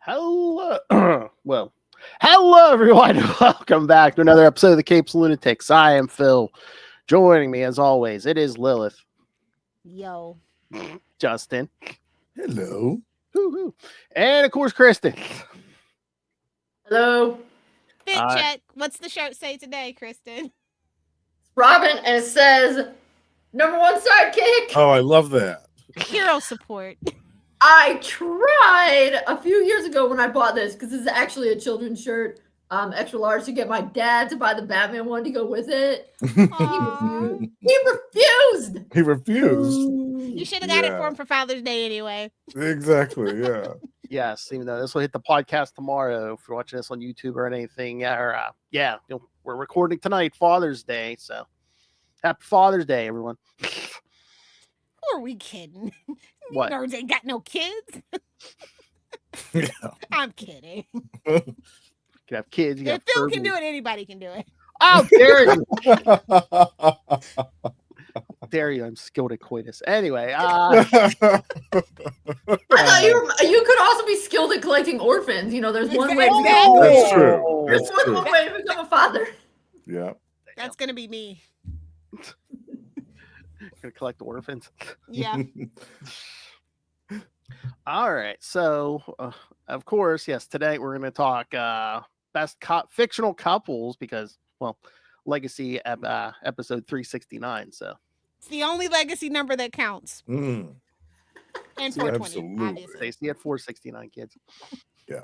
Hello, well, hello everyone. Welcome back to another episode of the Capes and Lunatics. I am Phil. Joining me, as always, it is Lilith, Yo. Justin, Hello. woo-hoo, and of course Kristen. Hello, Fit Uh, check. What's the shirt say today, Kristen? it's Robin, and it says number one sidekick. Oh, I love that. Hero support. I tried a few years ago when I bought this because this is actually a children's shirt, extra large, to get my dad to buy the Batman one to go with it. Aw. He refused. He refused. You should have got it Yeah. for him for Father's Day anyway. Exactly. Yeah. Yes, even though this will hit the podcast tomorrow, if you're watching this on YouTube or anything, we're recording tonight, Father's Day. So, happy Father's Day, everyone. Who are we kidding? You What? nerds ain't got no kids. Yeah. I'm kidding. You can have kids. You If got Phil can Furbies. do it, anybody can do it. Oh, dare you! Dare you! I'm skilled at coitus. Anyway, I thought you could also be skilled at collecting orphans. You know, there's one way. Exactly. That's true. There's That's one true. way to become a father. Yeah. That's gonna be me. Gonna collect orphans. Yeah. All right. So, of course, yes. Today we're going to talk best fictional couples because, well, Legacy episode 369. So, It's the only legacy number that counts. Mm. And Yeah, 420, absolutely. obviously. Stacey had 469 kids. Yeah.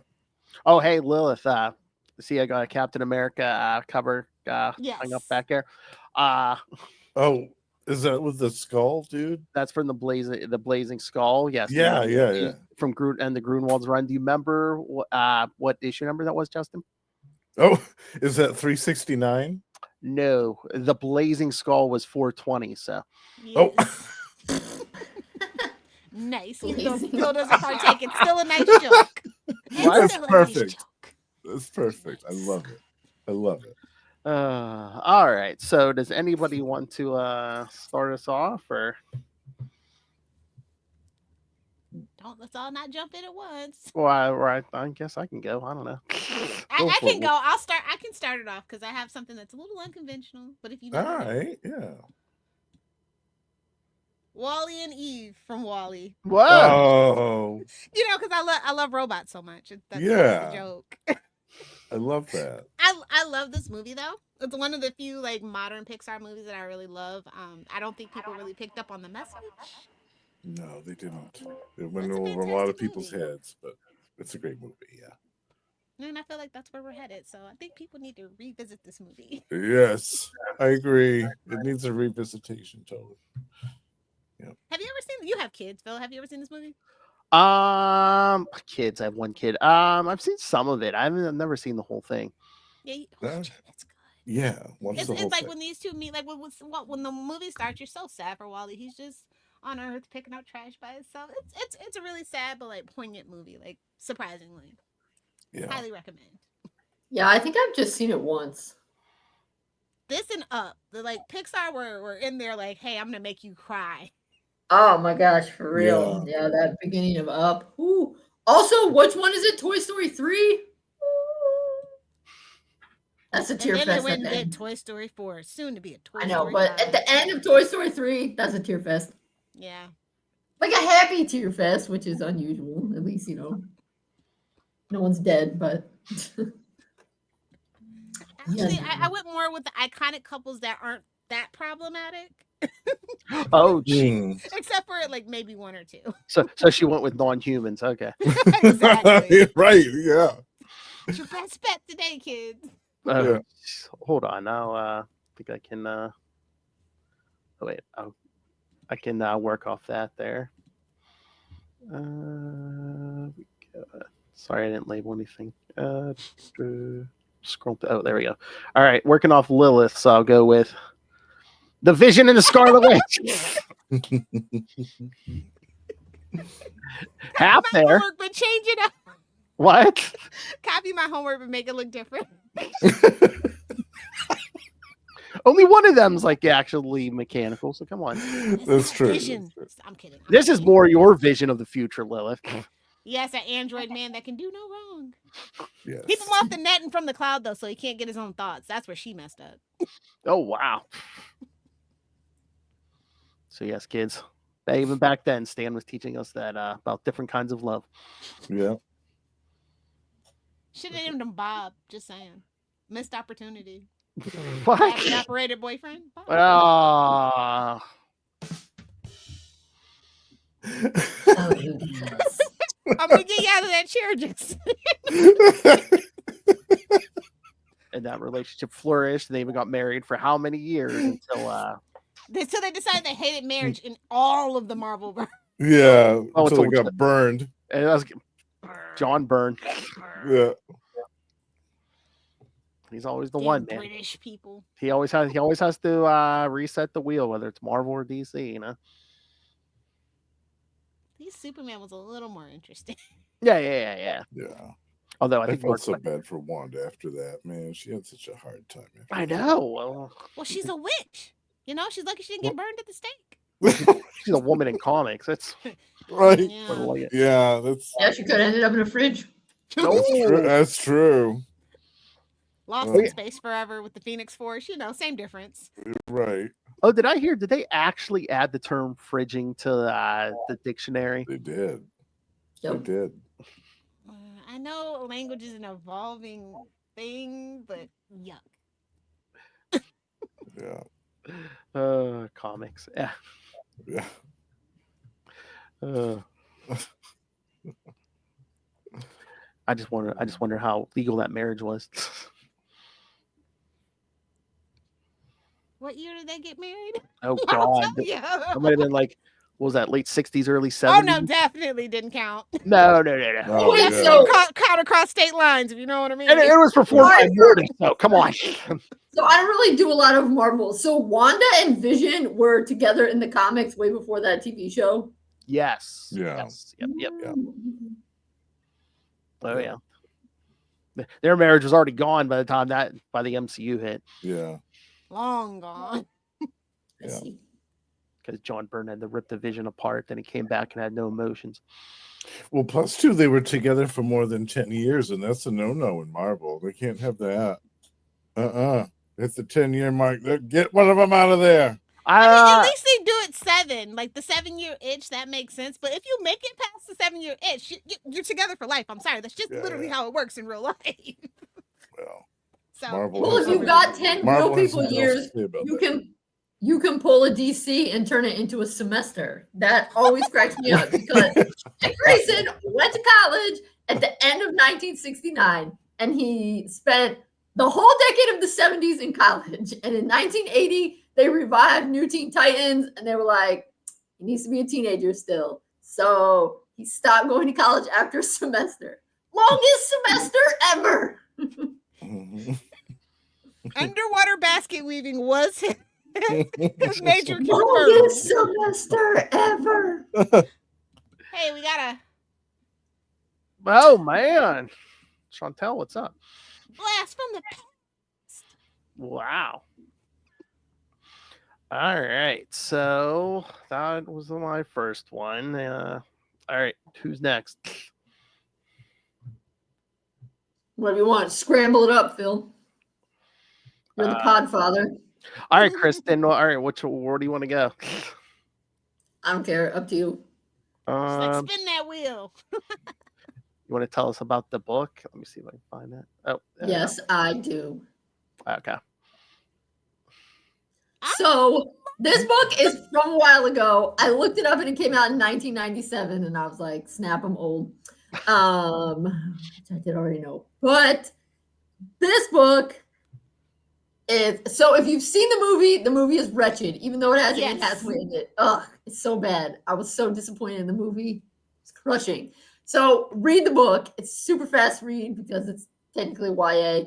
Oh, hey, Lilith. See, I got a Captain America cover hung up Yes. back there. Oh, is that with the skull, dude? That's from the Blazing Skull. Yes. Yeah, yeah. From Groot and the Grunwald's Run. Do you remember what issue number that was, Justin? Oh, is that 369? No, the Blazing Skull was 420. So, Oh. Yes. Nice. Even though Blazing. Phil doesn't partake, it's still a nice joke. It's That's still a nice perfect. joke. That's perfect. I love it. I love it. all right. So, does anybody want to start us off, or Let's all not jump in at once. well, I guess I can go. I don't know. I for can it. go. I can start it off because I have something that's a little unconventional. But if you know, All right. Yeah. Wally and Eve from Wally. Whoa! Oh, You know, because I love robots so much. That's Yeah. the joke. I love that. I love this movie though. It's one of the few like modern Pixar movies that I really love. I don't think people really picked up on the message. No, they didn't. It went It's a over a lot of fantastic people's movie. heads, but it's a great movie. Yeah. And I feel like that's where we're headed. So I think people need to revisit this movie. Yes, I agree. It needs a revisitation, totally. Have you ever seen? You have kids, Phil. Have you ever seen this movie? Kids. I have one kid. I've seen some of it. I've never seen the whole thing. Yeah, Yeah. it's good. Yeah. Watch It's the whole like thing. when these two meet, like when the movie starts, you're so sad for Wally. He's just on Earth picking out trash by himself. It's a really sad but like poignant movie. Like surprisingly, Yeah. highly recommend. Yeah, I think I've just seen it once. This and Up, the like Pixar were in there like, hey, I'm gonna make you cry. Oh my gosh, for real. Yeah, that beginning of Up. Ooh. Also, which one is it? Toy Story 3? That's a And tear then they fest. went At and the did end. Toy Story 4, soon to be a Toy I know, Story but 5. at the end of Toy Story 3, that's a tear fest. Yeah. Like a happy tear fest, which is unusual. At least, no one's dead, but Actually, Yeah. I went more with the iconic couples that aren't that problematic, Oh, gee. Mm. except for like maybe one or two. So she went with non-humans. Okay. Exactly. Right. Yeah. It's your best bet today, kids. Yeah. Hold on. Now, I think I can. Oh wait. Oh, I can work off that there. Sorry, I didn't label anything. Scroll. Oh, there we go. All right, working off Lilith. So I'll go with the Vision and the Scarlet Witch. Half My there. homework, but change it up. What? Copy my homework, but make it look different. Only one of them's like actually mechanical. So come on. It's That's not true. Vision. That's true. I'm kidding. This is more your vision of the future, Lilith. Yes, an android man that can do no wrong. Yes. Keep him off the net and from the cloud, though, so he can't get his own thoughts. That's where she messed up. Oh, wow. So, yes, kids. Even back then, Stan was teaching us that about different kinds of love. Yeah. Should have named him Bob. Just saying. Missed opportunity. What? Battery operated boyfriend. Bob. Ah. Oh, you guys. I'm gonna get you out of that chair, Jason. And that relationship flourished. And they even got married for how many years until So they decided they hated marriage in all of the Marvel verse. Yeah. Oh, Until it's it got burned. and that was John Byrne. Yeah. He's always the Damn one, man. British people. He always has to reset the wheel, whether it's Marvel or DC, you know. These Superman was a little more interesting. Yeah. Yeah. Although I I think felt so bad for Wanda after that, man. She had such a hard time. I know. Well, she's a witch. You know, she's lucky she didn't get burned at the stake. She's a woman in comics. That's Right. Yeah. Yeah, that's Yeah, she could have ended up in a fridge. that's true. Lost Oh, in yeah. space forever with the Phoenix Force. You know, same difference. Right. Oh, did they actually add the term fridging to the dictionary? They did. Yep. They did. I know language is an evolving thing, but yuck. Yeah. Comics. Yeah. Yeah. I just wonder how legal that marriage was. What year did they get married? Oh I'll God. tell you. That might have been like, what was that, late 60s, early 70s? Oh no, definitely didn't count. No. Oh, Wait, yeah. so Count across state lines, if you know what I mean. And it was for 45 years, so come on. So I don't really do a lot of Marvel. So Wanda and Vision were together in the comics way before that TV show. Yes. Yeah. Yes. Yep. Yeah. Oh yeah. Their marriage was already gone by the MCU hit. Yeah. Long gone. I Yeah. see. Because John Byrne had to rip the Vision apart. Then he came back and had no emotions. Well, plus two, they were together for more than 10 years, and that's a no-no in Marvel. They can't have that. It's the 10-year mark. Get one of them out of there. I mean, at least they do it 7, like the 7-year itch. That makes sense. But if you make it past the 7-year itch, you're together for life. I'm sorry, that's just literally how it works in real life. Well, So, Marvel Well, has if you've got 10 Marvel real has people something else to years, say about you that. can pull a DC and turn it into a semester. That always cracks me up because Dick Grayson went to college at the end of 1969, and he spent the whole decade of the 70s in college. And in 1980, they revived New Teen Titans, and they were like, he needs to be a teenager still. So he stopped going to college after a semester. Longest semester ever. underwater basket weaving was his major confirmed. Longest semester ever. Hey, we gotta Oh man. Chantel, what's up? blast from the past. Wow. All right. So that was my first one. All right. Who's next? What do you want? Scramble it up, Phil. You're the podfather. All right, Kristen. All right. Where do you want to go? I don't care. Up to you. It's like spin that wheel. You want to tell us about the book? Let me see if I can find that. Oh, Yes, I do. Okay. So this book is from a while ago. I looked it up and it came out in 1997, and I was like, snap, I'm old. Which I did already know. But this book is, so if you've seen the movie is wretched, even though it has Anne Hathaway in it. Ugh, it's so bad. I was so disappointed in the movie. It's crushing. So read the book. It's super fast read because it's technically YA.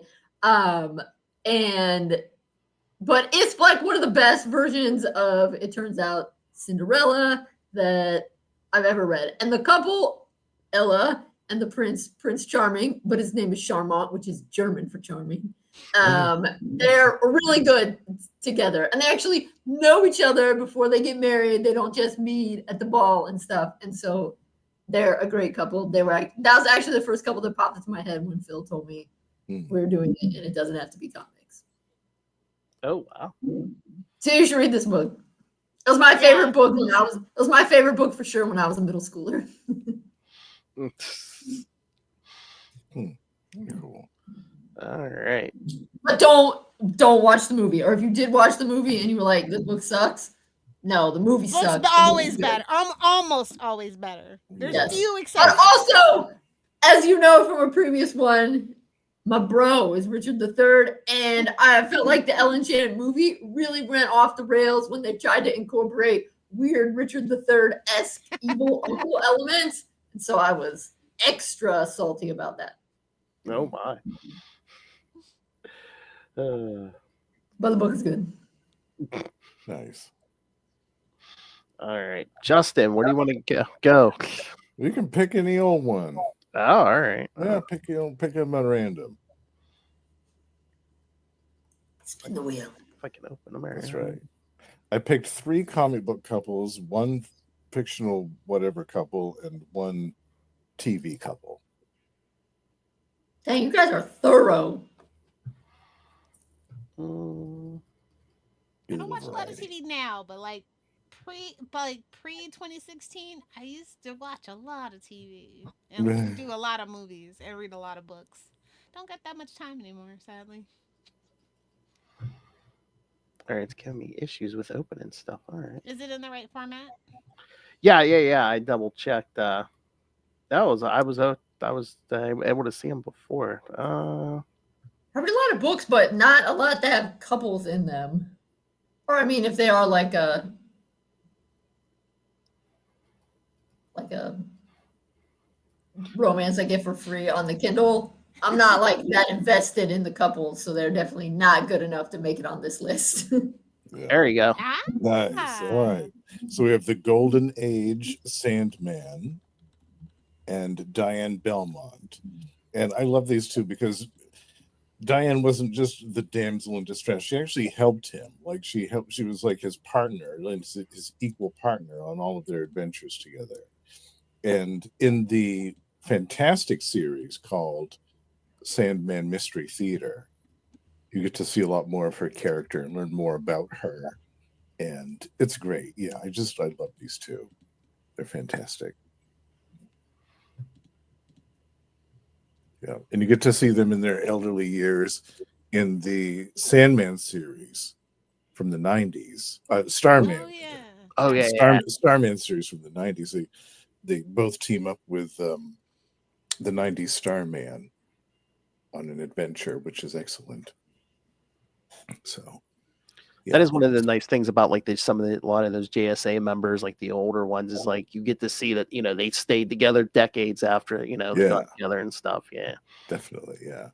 But it's like one of the best versions of, it turns out, Cinderella that I've ever read. And the couple, Ella and the Prince Charming, but his name is Charmant, which is German for charming. They're really good together. And they actually know each other before they get married. They don't just meet at the ball and stuff. And so They're a great couple. That was actually the first couple that popped into my head when Phil told me we were doing it, and it doesn't have to be comics. Oh wow! So you should read this book. It was my favorite book when I was. It was my favorite book for sure when I was a middle schooler. Cool. All right. But don't watch the movie. Or if you did watch the movie and you were like, "This book sucks," no, the movie sucks. Books always better. Almost always better. There's a few exceptions. But also, as you know from a previous one, my bro is Richard III, and I felt like the Ellen Shannon movie really went off the rails when they tried to incorporate weird Richard III-esque evil uncle elements. And so I was extra salty about that. Oh my. But the book is good. Nice. All right, Justin, where do you want to go? You can pick any old one. Oh, all right. Yeah, pick them at random. Spin the wheel. If I can open them. That's right. I picked 3 comic book couples, 1 fictional whatever couple, and 1 TV couple. Dang, you guys are thorough. I don't watch a lot of TV now, but like pre 2016, I used to watch a lot of TV and do a lot of movies and read a lot of books. Don't get that much time anymore, sadly. All right, it's giving me issues with opening stuff. All right. Is it in the right format? Yeah. I double checked. I was able to see them before. I read a lot of books, but not a lot that have couples in them. Or I mean, if they are like a romance I get for free on the Kindle, I'm not like that invested in the couples, so they're definitely not good enough to make it on this list. Yeah. There you go. Nice. All right. So we have the Golden Age Sandman and Diane Belmont. And I love these two because Diane wasn't just the damsel in distress. She actually helped him. Like she was like his partner, his equal partner on all of their adventures together. And in the fantastic series called Sandman Mystery Theater, you get to see a lot more of her character and learn more about her. And it's great. Yeah, I love these two. They're fantastic. Yeah, and you get to see them in their elderly years in the Sandman series from the 90s. Starman. Oh, yeah. Starman series from the 90s. They both team up with the 90s Starman on an adventure, which is excellent. So that is one of the nice things about like a lot of those JSA members, like the older ones, is like you get to see that they stayed together decades after they got together and stuff. Yeah, definitely. Yeah.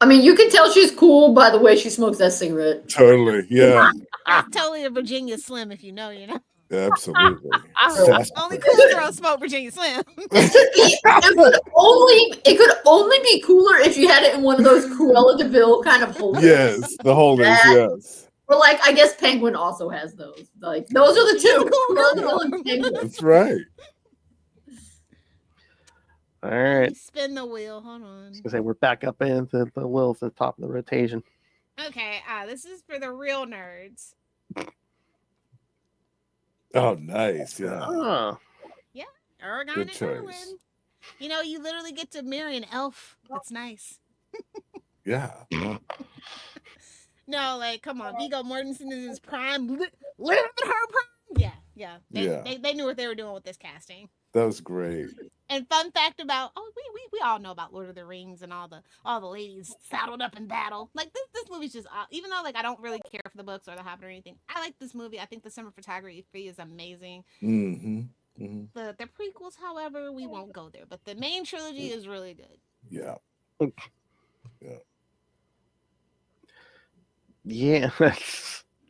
I mean, you can tell she's cool by the way she smokes that cigarette. Totally. Yeah. It's totally a Virginia Slim, if you know. Absolutely. Only cool girls smoke Virginia Slim. It could only be cooler if you had it in one of those Cruella de Vil kind of holders. Yes, the holders. Yes. Or like, I guess Penguin also has those. Like, those are the two. Cruella de Vil and Penguin. That's right. All right. Spin the wheel. Hold on. I was gonna say we're back up into the Lilith at the top of the rotation. Okay. This is for the real nerds. Oh, nice. Yeah. Yeah. Ergon and Erwin. You literally get to marry an elf. That's nice. Yeah. No, like, come on. Viggo Mortensen is his prime. Live in her prime. Yeah. They knew what they were doing with this casting. That was great. And fun fact about we all know about Lord of the Rings and all the ladies saddled up in battle. Like this movie's just even though like I don't really care for the books or the Hobbit or anything, I like this movie. I think the cinematography is amazing. Mm-hmm. Mm-hmm. The prequels, however, we won't go there. But the main trilogy is really good. Yeah. Yeah.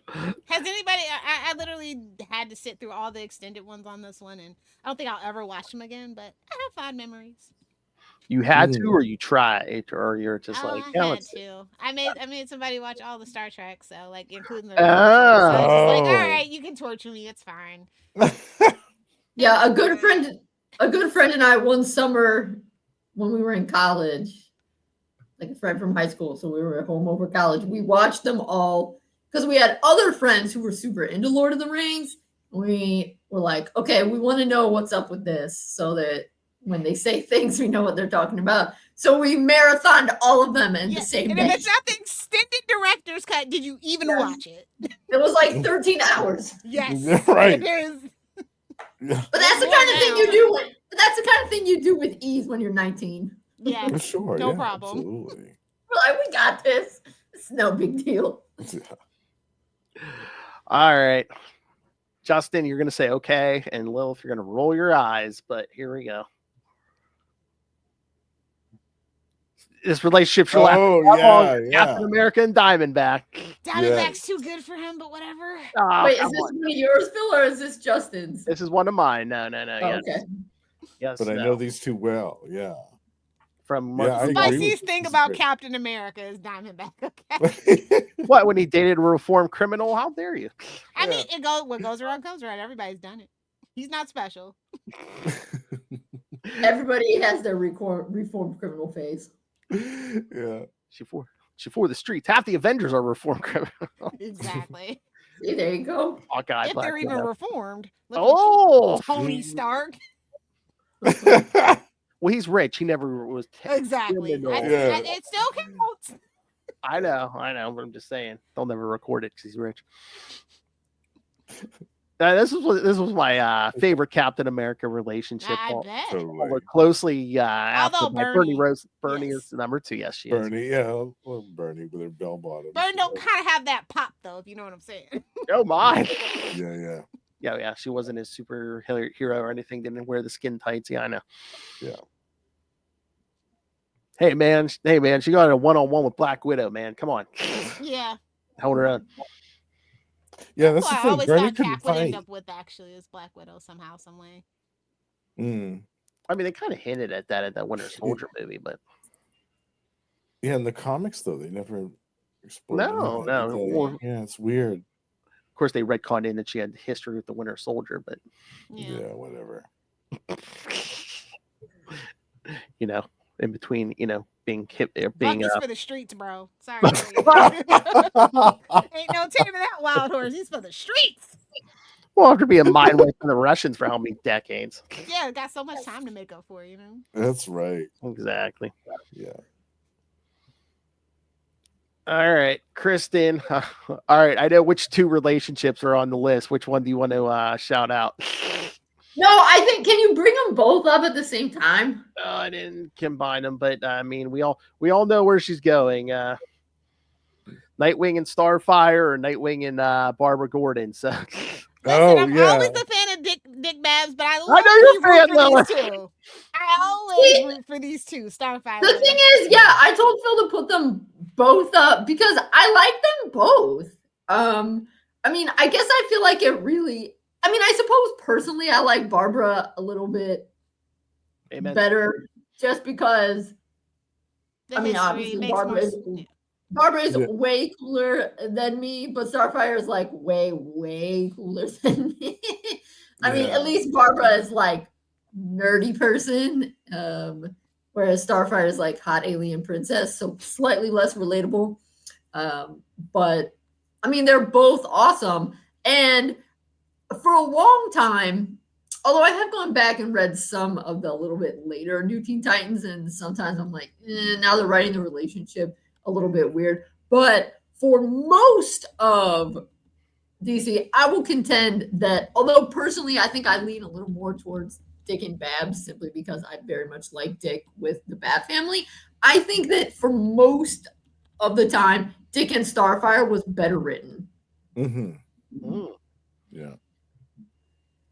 Has anybody? I literally had to sit through all the extended ones on this one, and I don't think I'll ever watch them again. But I have fond memories. You had to, or you tried, or you're just like, I yeah, had let's. to. I made somebody watch all the Star Trek, so like including the Oh. original. So I was just like, all Oh. right, you can torture me, it's fine. Yeah, It's fine. a good friend and I one summer when we were in college, like a friend from high school, so we were at home over college. We watched them all because we had other friends who were super into Lord of the Rings. We were like, okay, we want to know what's up with this so that when they say things, we know what they're talking about. So we marathoned all of them in the same And day. if it's not the extended director's cut, did you even watch it? It was like 13 hours. Yes, Right. it is. But that's the kind of thing you do. That's the kind of thing you do with ease when you're 19. Yeah, Sure. no Yeah, problem. absolutely. We're like, we got this. It's no big deal. All right, Justin, you're gonna say okay, and Lilith, you're gonna roll your eyes. But here we go. This relationship should last Captain America and Diamondback. Diamondback's too good for him, but whatever. Oh, Wait, is this one of yours, Phil, or is this Justin's? This is one of mine. No. Oh, Yes. okay. Yes, But I know these two well. Yeah. From Yeah, I The agree spiciest with thing you. about Captain America is Diamondback. Okay. what, when he dated a reformed criminal? How dare you? I mean, what goes around comes around. Everybody's done it. He's not special. Everybody has their reformed criminal phase. Yeah. She for the streets. Half the Avengers are reformed criminals. Exactly. See, there you go. Hawkeye, If Black they're even Widow. reformed. Look Oh, at Tony Stark. Well, he's rich. He never was. Exactly. Yeah. It still counts. I know, but I'm just saying they'll never record it because he's rich. This was my favorite Captain America relationship. I bet. Although closely after Bernie is number 2. Yes, she Bernie, is. yeah, well, Bernie with her bell bottom. Bernie don't kind of have that pop though, if you know what I'm saying. Oh my. Yeah. She wasn't a superhero or anything. Didn't wear the skin tights. Yeah, I know. Yeah. Hey man, she got a one-on-one with Black Widow, man. Come on. Yeah. Hold her on. Yeah, that's the I thing. always Bernie thought couldn't Cap would fight. end up with actually as Black Widow somehow, some way. I mean, they kind of hinted at that Winter Soldier movie, but yeah, in the comics though, they never explored. No. Yeah, it's weird. Of course, they retconned in that she had history with the Winter Soldier, but yeah whatever. In between, being hit there, being Buck is for the streets, bro. Sorry. Ain't no taming that wild horse. He's for the streets. Well, after being mind wiped from the Russians for how many decades? Yeah, got so much time to make up for, That's right. Exactly. Yeah. All right, Kristen. All right, I know which 2 relationships are on the list. Which one do you want to shout out? No, I think. Can you bring them both up at the same time? I didn't combine them, but I mean, we all know where she's going. Nightwing and Starfire, or Nightwing and Barbara Gordon. So, listen, I'm always a fan of Dick Babs, but I know you're a fan, Lilith. These 2. I always root for these 2. Starfire. The thing is, I told Phil to put them both up because I like them both. I mean, I guess I feel like it really. I mean, I suppose personally, I like Barbara a little bit better, just because. I mean, obviously, Barbara is way cooler than me, but Starfire is like way, way cooler than me. I mean, at least Barbara is like nerdy person, whereas Starfire is like hot alien princess, so slightly less relatable. But I mean, they're both awesome, and for a long time, although I have gone back and read some of the little bit later New Teen Titans, and sometimes I'm like, now they're writing the relationship a little bit weird. But for most of DC, I will contend that, although personally I think I lean a little more towards Dick and Babs simply because I very much like Dick with the Bat family, I think that for most of the time, Dick and Starfire was better written. Yeah.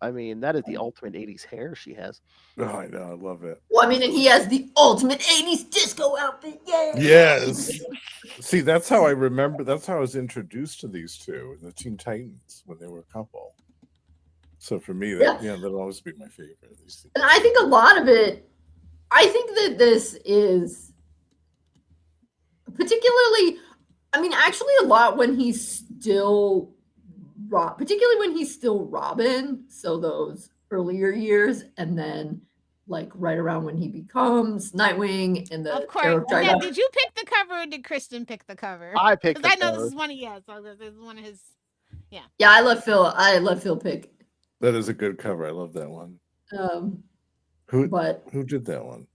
I mean, that is the ultimate 80s hair she has. Oh, I know. I love it. Well, I mean, and he has the ultimate 80s disco outfit. Yeah. Yes. See, that's how I remember. That's how I was introduced to these 2, the Teen Titans, when they were a couple. So for me, that'll always be my favorite. And I think a lot of it I think that this is particularly, I mean, actually a lot when he's still particularly when he's still Robin, so those earlier years, and then like right around when he becomes Nightwing and Of the course. Terror of Now, Dragon. did you pick the cover or did Kristen pick the cover? I picked Because the I know cover. this is one of so this is one of his. Yeah, I let Phil pick. That is a good cover. I love that one. Who did that one?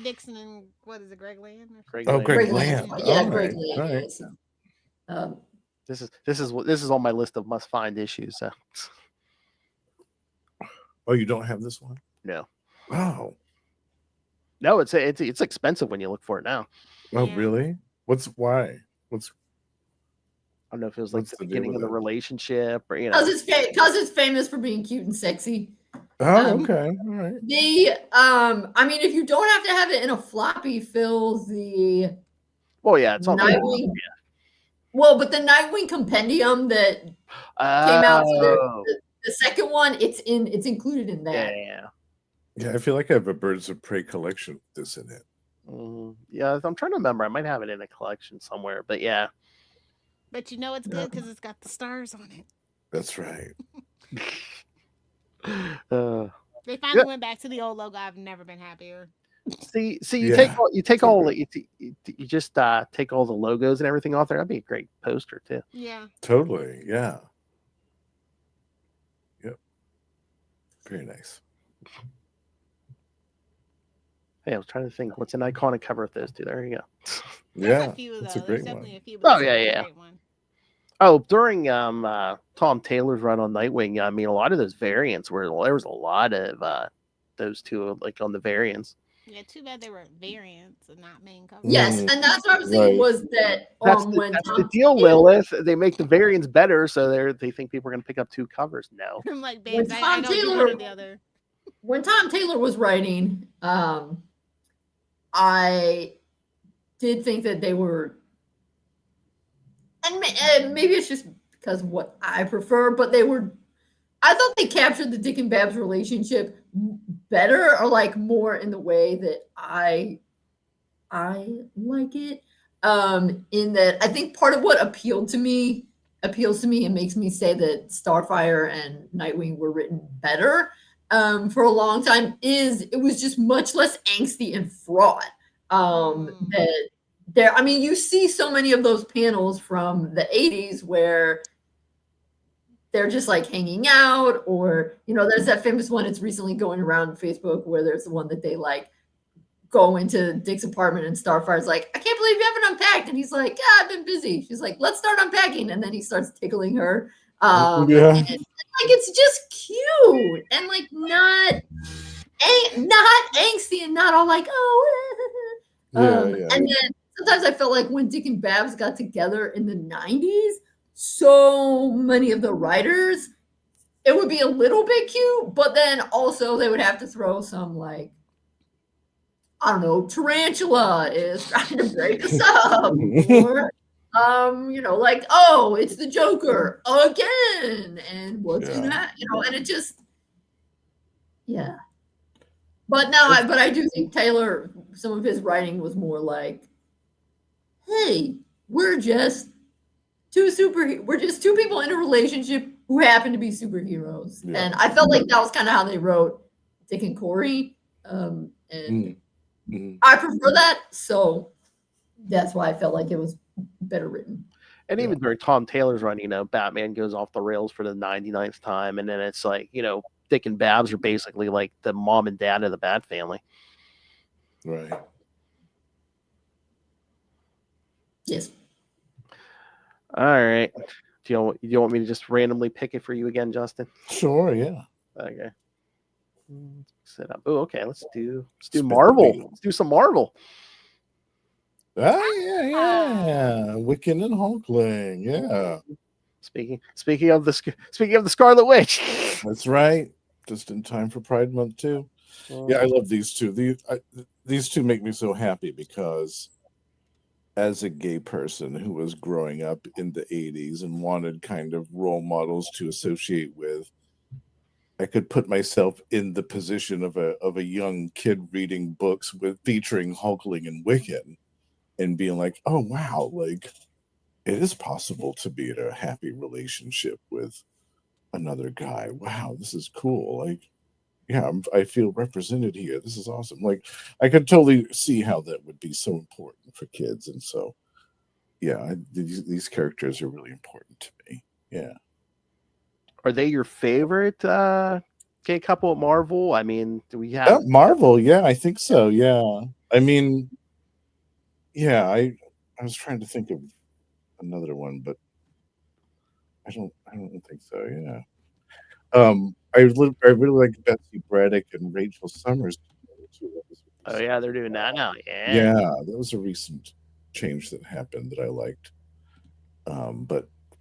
Dixon and what is it, Greg Land? Greg Oh, Land. Greg Land. Yeah, All Greg right. Land. All right. Yes. This is on my list of must find issues. So. Oh, you don't have this one? No. Oh. No, it's expensive when you look for it now. Oh, really? Why? I don't know if it was like the beginning of the relationship or because it's famous for being cute and sexy. Oh, okay. All right. I mean, if you don't have to have it in a floppy, Phil, the it's on Nightwing. Well, but the Nightwing compendium that came out, so the second one, it's included in that. Yeah, I feel like I have a Birds of Prey collection with this in it. Yeah, I'm trying to remember. I might have it in a collection somewhere, but yeah. But you know it's good because it's got the stars on it. That's right. They finally went back to the old logo. I've never been happier. See, you take all the logos and everything off there. That'd be a great poster too. Yeah. Totally. Yeah. Yep. Very nice. Hey, I was trying to think what's an iconic cover of those two. There you go. Yeah, a few, that's a great one. A few, oh yeah. Oh, during Tom Taylor's run on Nightwing, I mean, a lot of those variants there was a lot of those two like on the variants. Yeah, too bad they were variants and not main covers. Yes, and that's what I was thinking was that that's the deal, Lilith. They make the variants better, so they think people are going to pick up two covers. No, I'm like, babes, I don't do one or the other. When Tom Taylor was writing, I did think that they were, and maybe it's just because of what I prefer, but I thought they captured the Dick and Babs relationship better, or like more in the way that I like it. In that I think part of what appeals to me and makes me say that Starfire and Nightwing were written better for a long time is it was just much less angsty and fraught. That there, I mean, you see so many of those panels from the 80s where they're just like hanging out, or there's that famous one it's recently going around Facebook where there's the one that they like go into Dick's apartment and Starfire's like, I can't believe you haven't unpacked, and he's like, yeah, I've been busy. She's like, let's start unpacking, and then he starts tickling her. And like it's just cute and like not angsty and not all like and then sometimes I felt like when Dick and Babs got together in the 90s, so many of the writers, it would be a little bit cute, but then also they would have to throw some like, I don't know, tarantula is trying to break us up, or like, oh, it's the Joker again, and what's gonna happen, and it just, But no, I do think Taylor, some of his writing was more like, hey, we're just two people in a relationship who happen to be superheroes. Yeah. And I felt like that was kind of how they wrote Dick and Corey. And I prefer that. So that's why I felt like it was better written. And even during Tom Taylor's run, Batman goes off the rails for the 99th time. And then it's like, Dick and Babs are basically like the mom and dad of the Bat family. Right. Yes. All right. Do you want me to just randomly pick it for you again, Justin? Sure, yeah. Okay. Set up. Oh, okay. Let's do Marvel. Let's do some Marvel. Yeah. Wiccan and Hulkling. Yeah. Speaking of the Scarlet Witch. That's right. Just in time for Pride Month too. Yeah, I love these two. These two make me so happy because as a gay person who was growing up in the 80s and wanted kind of role models to associate with, I could put myself in the position of a young kid reading books featuring Hulkling and Wiccan, and being like, oh wow, like it is possible to be in a happy relationship with another guy. Wow, this is cool. Like, yeah, I feel represented here. This is awesome. Like, I could totally see how that would be so important for kids, and so yeah, these characters are really important to me. Yeah. Are they your favorite gay couple at Marvel? I mean, do we have Marvel? Yeah, I think so. Yeah, I mean, yeah, I was trying to think of another one, but I don't think so. Yeah. I really like Betsy Braddock and Rachel Summers. Oh yeah, they're doing that now. Yeah, that was a recent change that happened that I liked.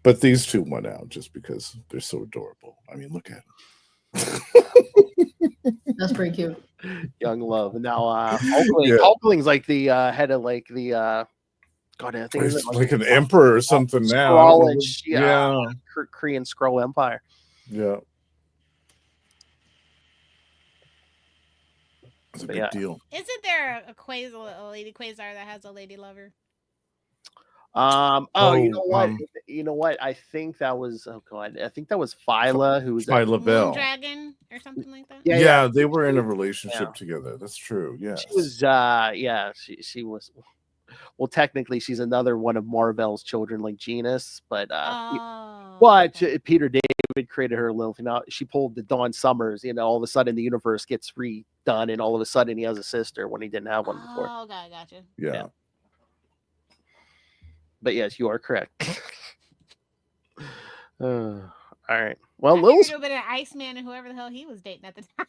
But these two went out just because they're so adorable. I mean, look at them. That's pretty cute. Young love. And now Hulkling's like the head of like the God, I think it's like an emperor or something now. Korean Skrull Empire. Yeah. It's a big deal. Isn't there a lady Quasar that has a lady lover? You know what? I think that was I think that was Phyla, who was Phyla Bell, Dragon or something like that. Yeah, they were in a relationship together. That's true. Yeah, she was. She was. Well, technically, she's another one of Marvel's children, like Genus, but Peter David created her Lilith. Now she pulled the Dawn Summers. All of a sudden the universe gets redone, and all of a sudden he has a sister when he didn't have one before. Oh, okay, gotcha. Yeah. But yes, you are correct. All right. Well, Lilith a bit of Iceman and whoever the hell he was dating at the time.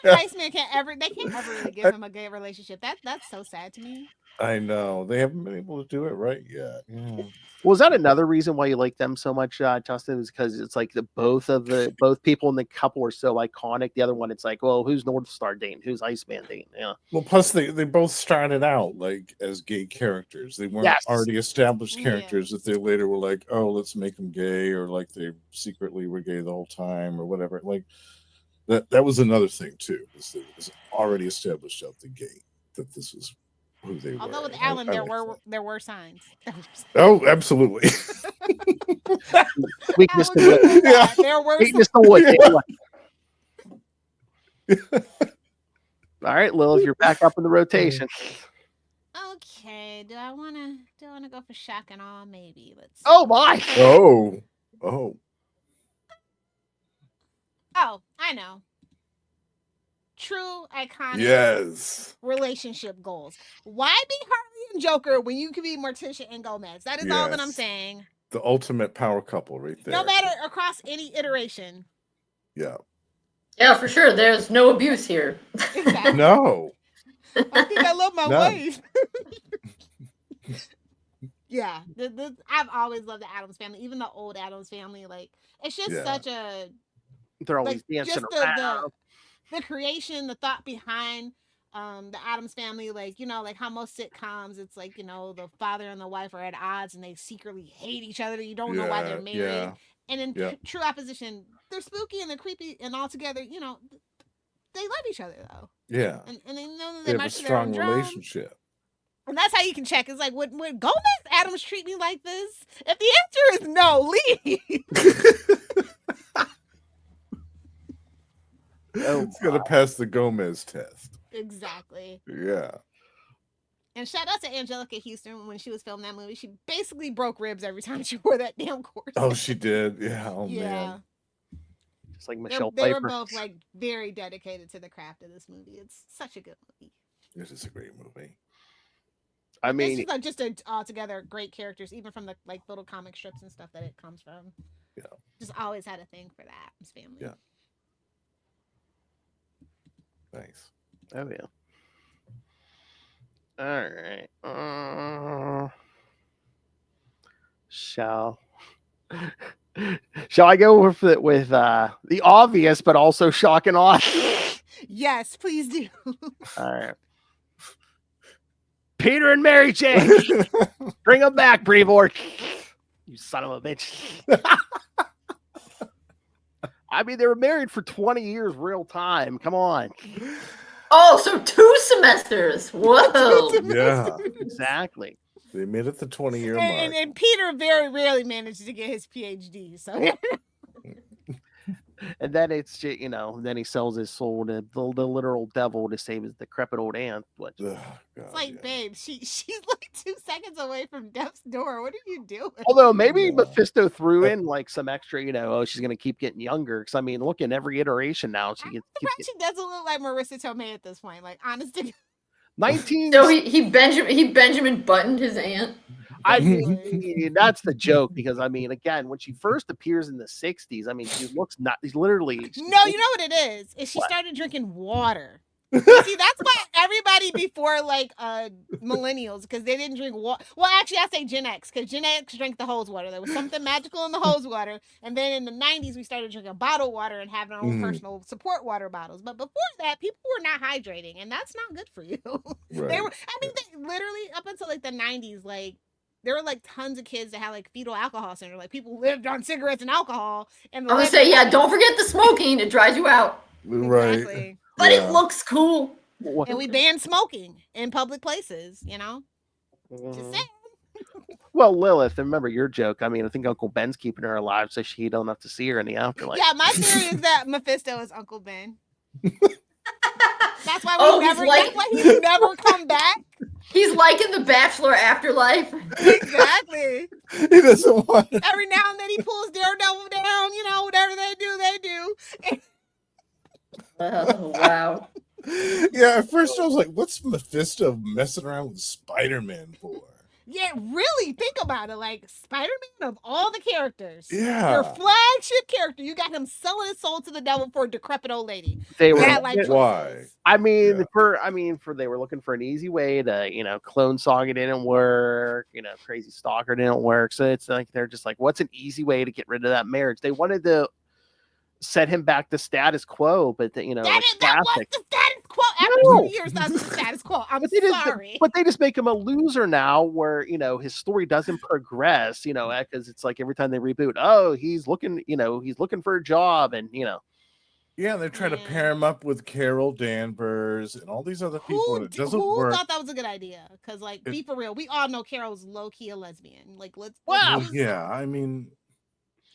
Iceman can't ever really give him a gay relationship. That's so sad to me. I know they haven't been able to do it right yet. Yeah. Well, is that another reason why you like them so much, Justin? Is because it's like both people in the couple are so iconic. The other one, it's like, well, who's North Star dating? Who's Iceman dating? Yeah. Well, plus they both started out like as gay characters. They weren't already established characters that they later were like, oh, let's make them gay, or like they secretly were gay the whole time, or whatever. Like that was another thing too. It was already established out the gate that this was who they were. Although with Alan, there were signs. Oh, absolutely. Weakness to wood. Yeah, there were weakness to wood. All right, Lilith, you're back up in the rotation. Okay, do I want to go for shock and awe? Maybe let's. Oh my! Oh, I know. True iconic relationship goals. Why be Harley and Joker when you can be Morticia and Gomez? That is all that I'm saying. The ultimate power couple right there. No matter across any iteration. Yeah. Yeah, for sure. There's no abuse here. Exactly. No. I think I love my wife. Yeah. I've always loved the Addams Family, even the old Addams Family. Like, it's just such a... They're always dancing around. The creation, the thought behind the Addams Family, like how most sitcoms, it's like, the father and the wife are at odds and they secretly hate each other. You don't know why they're married. Yeah. And in true opposition, they're spooky and they're creepy, and all together, they love each other though. Yeah. And they know that they have a strong relationship. And that's how you can check. It's like, would Gomez Addams treat me like this? If the answer is no, leave. It's gonna pass the Gomez test. Exactly. Yeah. And shout out to Angelica Houston when she was filming that movie. She basically broke ribs every time she wore that damn corset. Oh, she did. Yeah. Oh man. Just like Michelle They were both like very dedicated to the craft of this movie. It's such a good movie. This is a great movie. I mean, it's like just altogether great characters, even from the like little comic strips and stuff that it comes from. Yeah. Just always had a thing for the Addams Family. Yeah. Nice. Oh yeah. All right. Shall I go with the obvious, but also shock and awe? Yes, please do. All right. Peter and Mary Jane. Bring them back, Brevoort. You son of a bitch. I mean, they were married for 20 years, real time. Come on. Oh, so 2 semesters. Whoa. Yeah. Exactly. They made it the 20-year mark. And Peter very rarely managed to get his PhD. So And then it's, then he sells his soul to the literal devil to save his decrepit old aunt. Which, God, it's like, yeah. babe, she's like 2 seconds away from death's door. What are you doing? although maybe Yeah. Mephisto threw in like some extra, she's going to keep getting younger. Because I mean, look, in every iteration now, she gets She doesn't look like Marissa Tomei at this point. Like, honestly. 19. So he Benjamin buttoned his aunt. I mean, that's the joke because I mean, again, when she first appears in the 60s, I mean, she looks not. He's literally. No, you know what it is? Is she What? started drinking water. See, that's why everybody before like millennials, because they didn't drink water. Well, actually, I say Gen X, because Gen X drank the hose water. There was something magical in the hose water, and then in the 90s we started drinking bottled water and having our own personal support water bottles. But before that, people were not hydrating, and that's not good for you. Right. They were. I mean, they literally up until like the 90s, like. There were like tons of kids that had like fetal alcohol syndrome. Like people lived on cigarettes and alcohol. And I'm gonna say, yeah, don't forget the smoking. It dries you out. Right. Exactly. But Yeah. it looks cool. And we banned smoking in public places, Just saying. Well, Lilith, remember your joke. I mean, I think Uncle Ben's keeping her alive so she don't have to see her in the afterlife. Yeah, my theory is that Mephisto is Uncle Ben. That's why he's never come back. He's like in The Bachelor Afterlife. Exactly. He doesn't want it. Every now and then he pulls Daredevil down, whatever they do. Oh, wow. Yeah, at first I was like, what's Mephisto messing around with Spider-Man for? Yeah, really think about it. Like Spider-Man of all the characters, Yeah. your flagship character, you got him selling his soul to the devil for a decrepit old lady. They were why? I mean, Yeah. they were looking for an easy way to, Clone Saga didn't work, Crazy Stalker didn't work. So it's like they're just like, what's an easy way to get rid of that marriage? They wanted to set him back to status quo, but that was the status quo. After 2 years, that's the status quo. I'm sorry. But they just make him a loser now where, his story doesn't progress, because it's like every time they reboot, oh, he's looking for a job and, Yeah, they're trying to pair him up with Carol Danvers and all these other people, and it doesn't work. Who thought that was a good idea? Because, like, be for real, we all know Carol's low-key a lesbian. Like, yeah, I mean...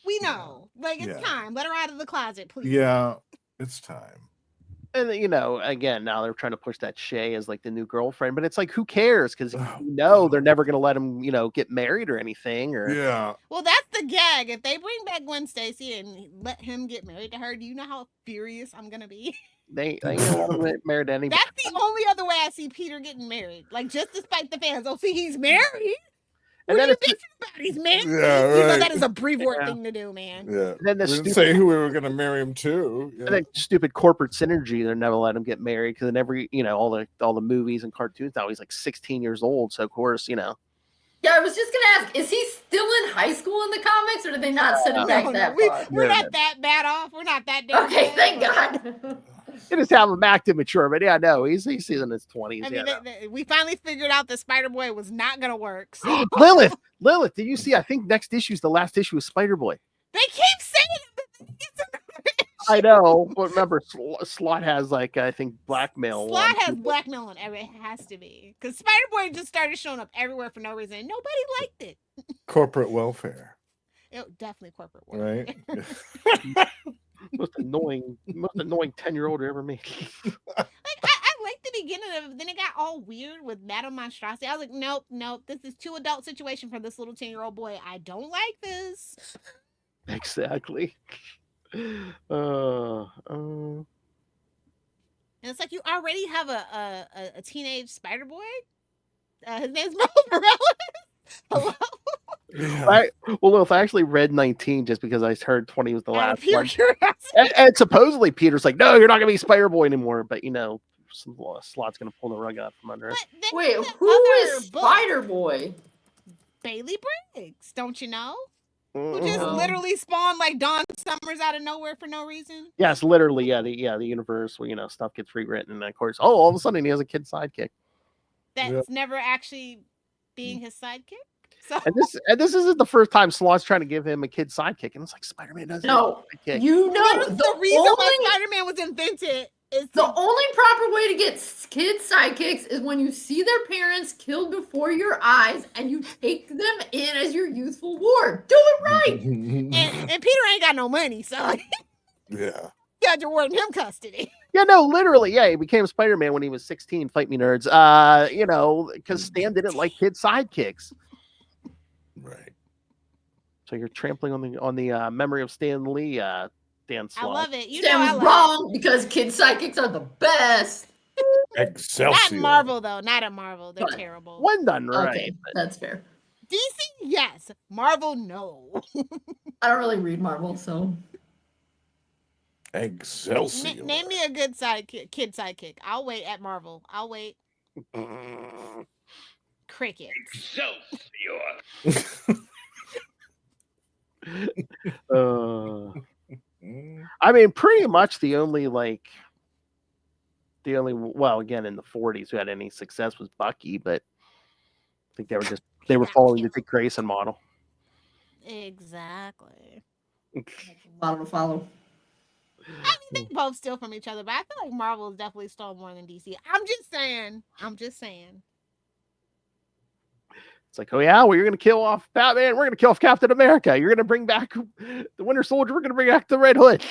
We know. Like, it's time. Let her out of the closet, please. Yeah, it's time. And, again, now they're trying to push that Shay as, like, the new girlfriend. But it's like, who cares? Because, they're never going to let him, get married or anything. Or yeah. Well, that's the gag. If they bring back Gwen Stacy and let him get married to her, do you know how furious I'm going to be? They ain't going to let him married to anybody. That's the only other way I see Peter getting married. Like, just despite the fans. Oh, see, he's married? And what are you bitching about? He's married? Yeah, right. You know that is a Brevoort thing to do, man. Yeah. And then we didn't say who we were going to marry him to. Yeah. And then stupid corporate synergy, they're never let him get married because in every, all the movies and cartoons now he's like 16 years old. So of course, Yeah, I was just gonna ask: is he still in high school in the comics, or did they not send him back that far? We're not that bad off. We're not that damn okay. bad. Thank God. They just have him acting mature, but yeah, no, he's in his 20s. I mean, we finally figured out that Spider-Boy was not gonna work. So. Lilith, did you see? I think next issue is the last issue of Spider-Boy. They keep saying it. I know, but remember, Slot has like I think blackmail. Slot has blackmail on every. It has to be because Spider-Boy just started showing up everywhere for no reason. Nobody liked it. Corporate welfare. Definitely corporate welfare. Right. most annoying 10-year-old ever made. I liked the beginning of it, then it got all weird with Madame Monstrosity. I was like, nope, this is too adult situation for this little 10-year-old boy. I don't like this. Exactly. And it's like you already have a teenage Spider Boy. His name's Miles Morales. Hello. Yeah. Well, if I actually read 19 just because I heard 20 was the last one. Curiosity. And supposedly Peter's like, no, you're not gonna be Spider-Boy anymore. But some Slot's gonna pull the rug out from under it. Wait, who is Spider-Boy? Bailey Briggs, don't you know? Who just literally spawned like Dawn Summers out of nowhere for no reason? Yes, literally, the universe where stuff gets rewritten, and of course, all of a sudden he has a kid sidekick. That's never actually being his sidekick. So And this isn't the first time Salon's trying to give him a kid sidekick, and it's like Spider-Man doesn't have a sidekick. You know, what is the reason why Spider-Man was invented? Is the only proper way to get kids sidekicks is when you see their parents killed before your eyes and you take them in as your youthful ward. Do it right. and Peter ain't got no money, so Yeah. you had to award him custody. Yeah, no, literally, yeah, he became Spider-Man when he was 16. Fight me, nerds. You know, because Stan didn't like kid sidekicks. Right. So you're trampling on the memory of Stan Lee, Dan Slott. I love it. You Stan know I was love wrong because kid sidekicks are the best. Excelsior. Not Marvel though. Not at Marvel. They're terrible. When done right. Okay, that's fair. DC, yes. Marvel, no. I don't really read Marvel, so. Excelsior. Name me a good kid sidekick. I'll wait at Marvel. I'll wait. Crickets. Excelsior. I mean, pretty much the only well, again in the 40s who had any success was Bucky, but I think they were following the Dick Grayson model. Exactly. Model to follow. I mean, they both steal from each other, but I feel like Marvel has definitely stole more than DC. I'm just saying. It's like, oh yeah, well, you're going to kill off Batman. We're going to kill off Captain America. You're going to bring back the Winter Soldier. We're going to bring back the Red Hood.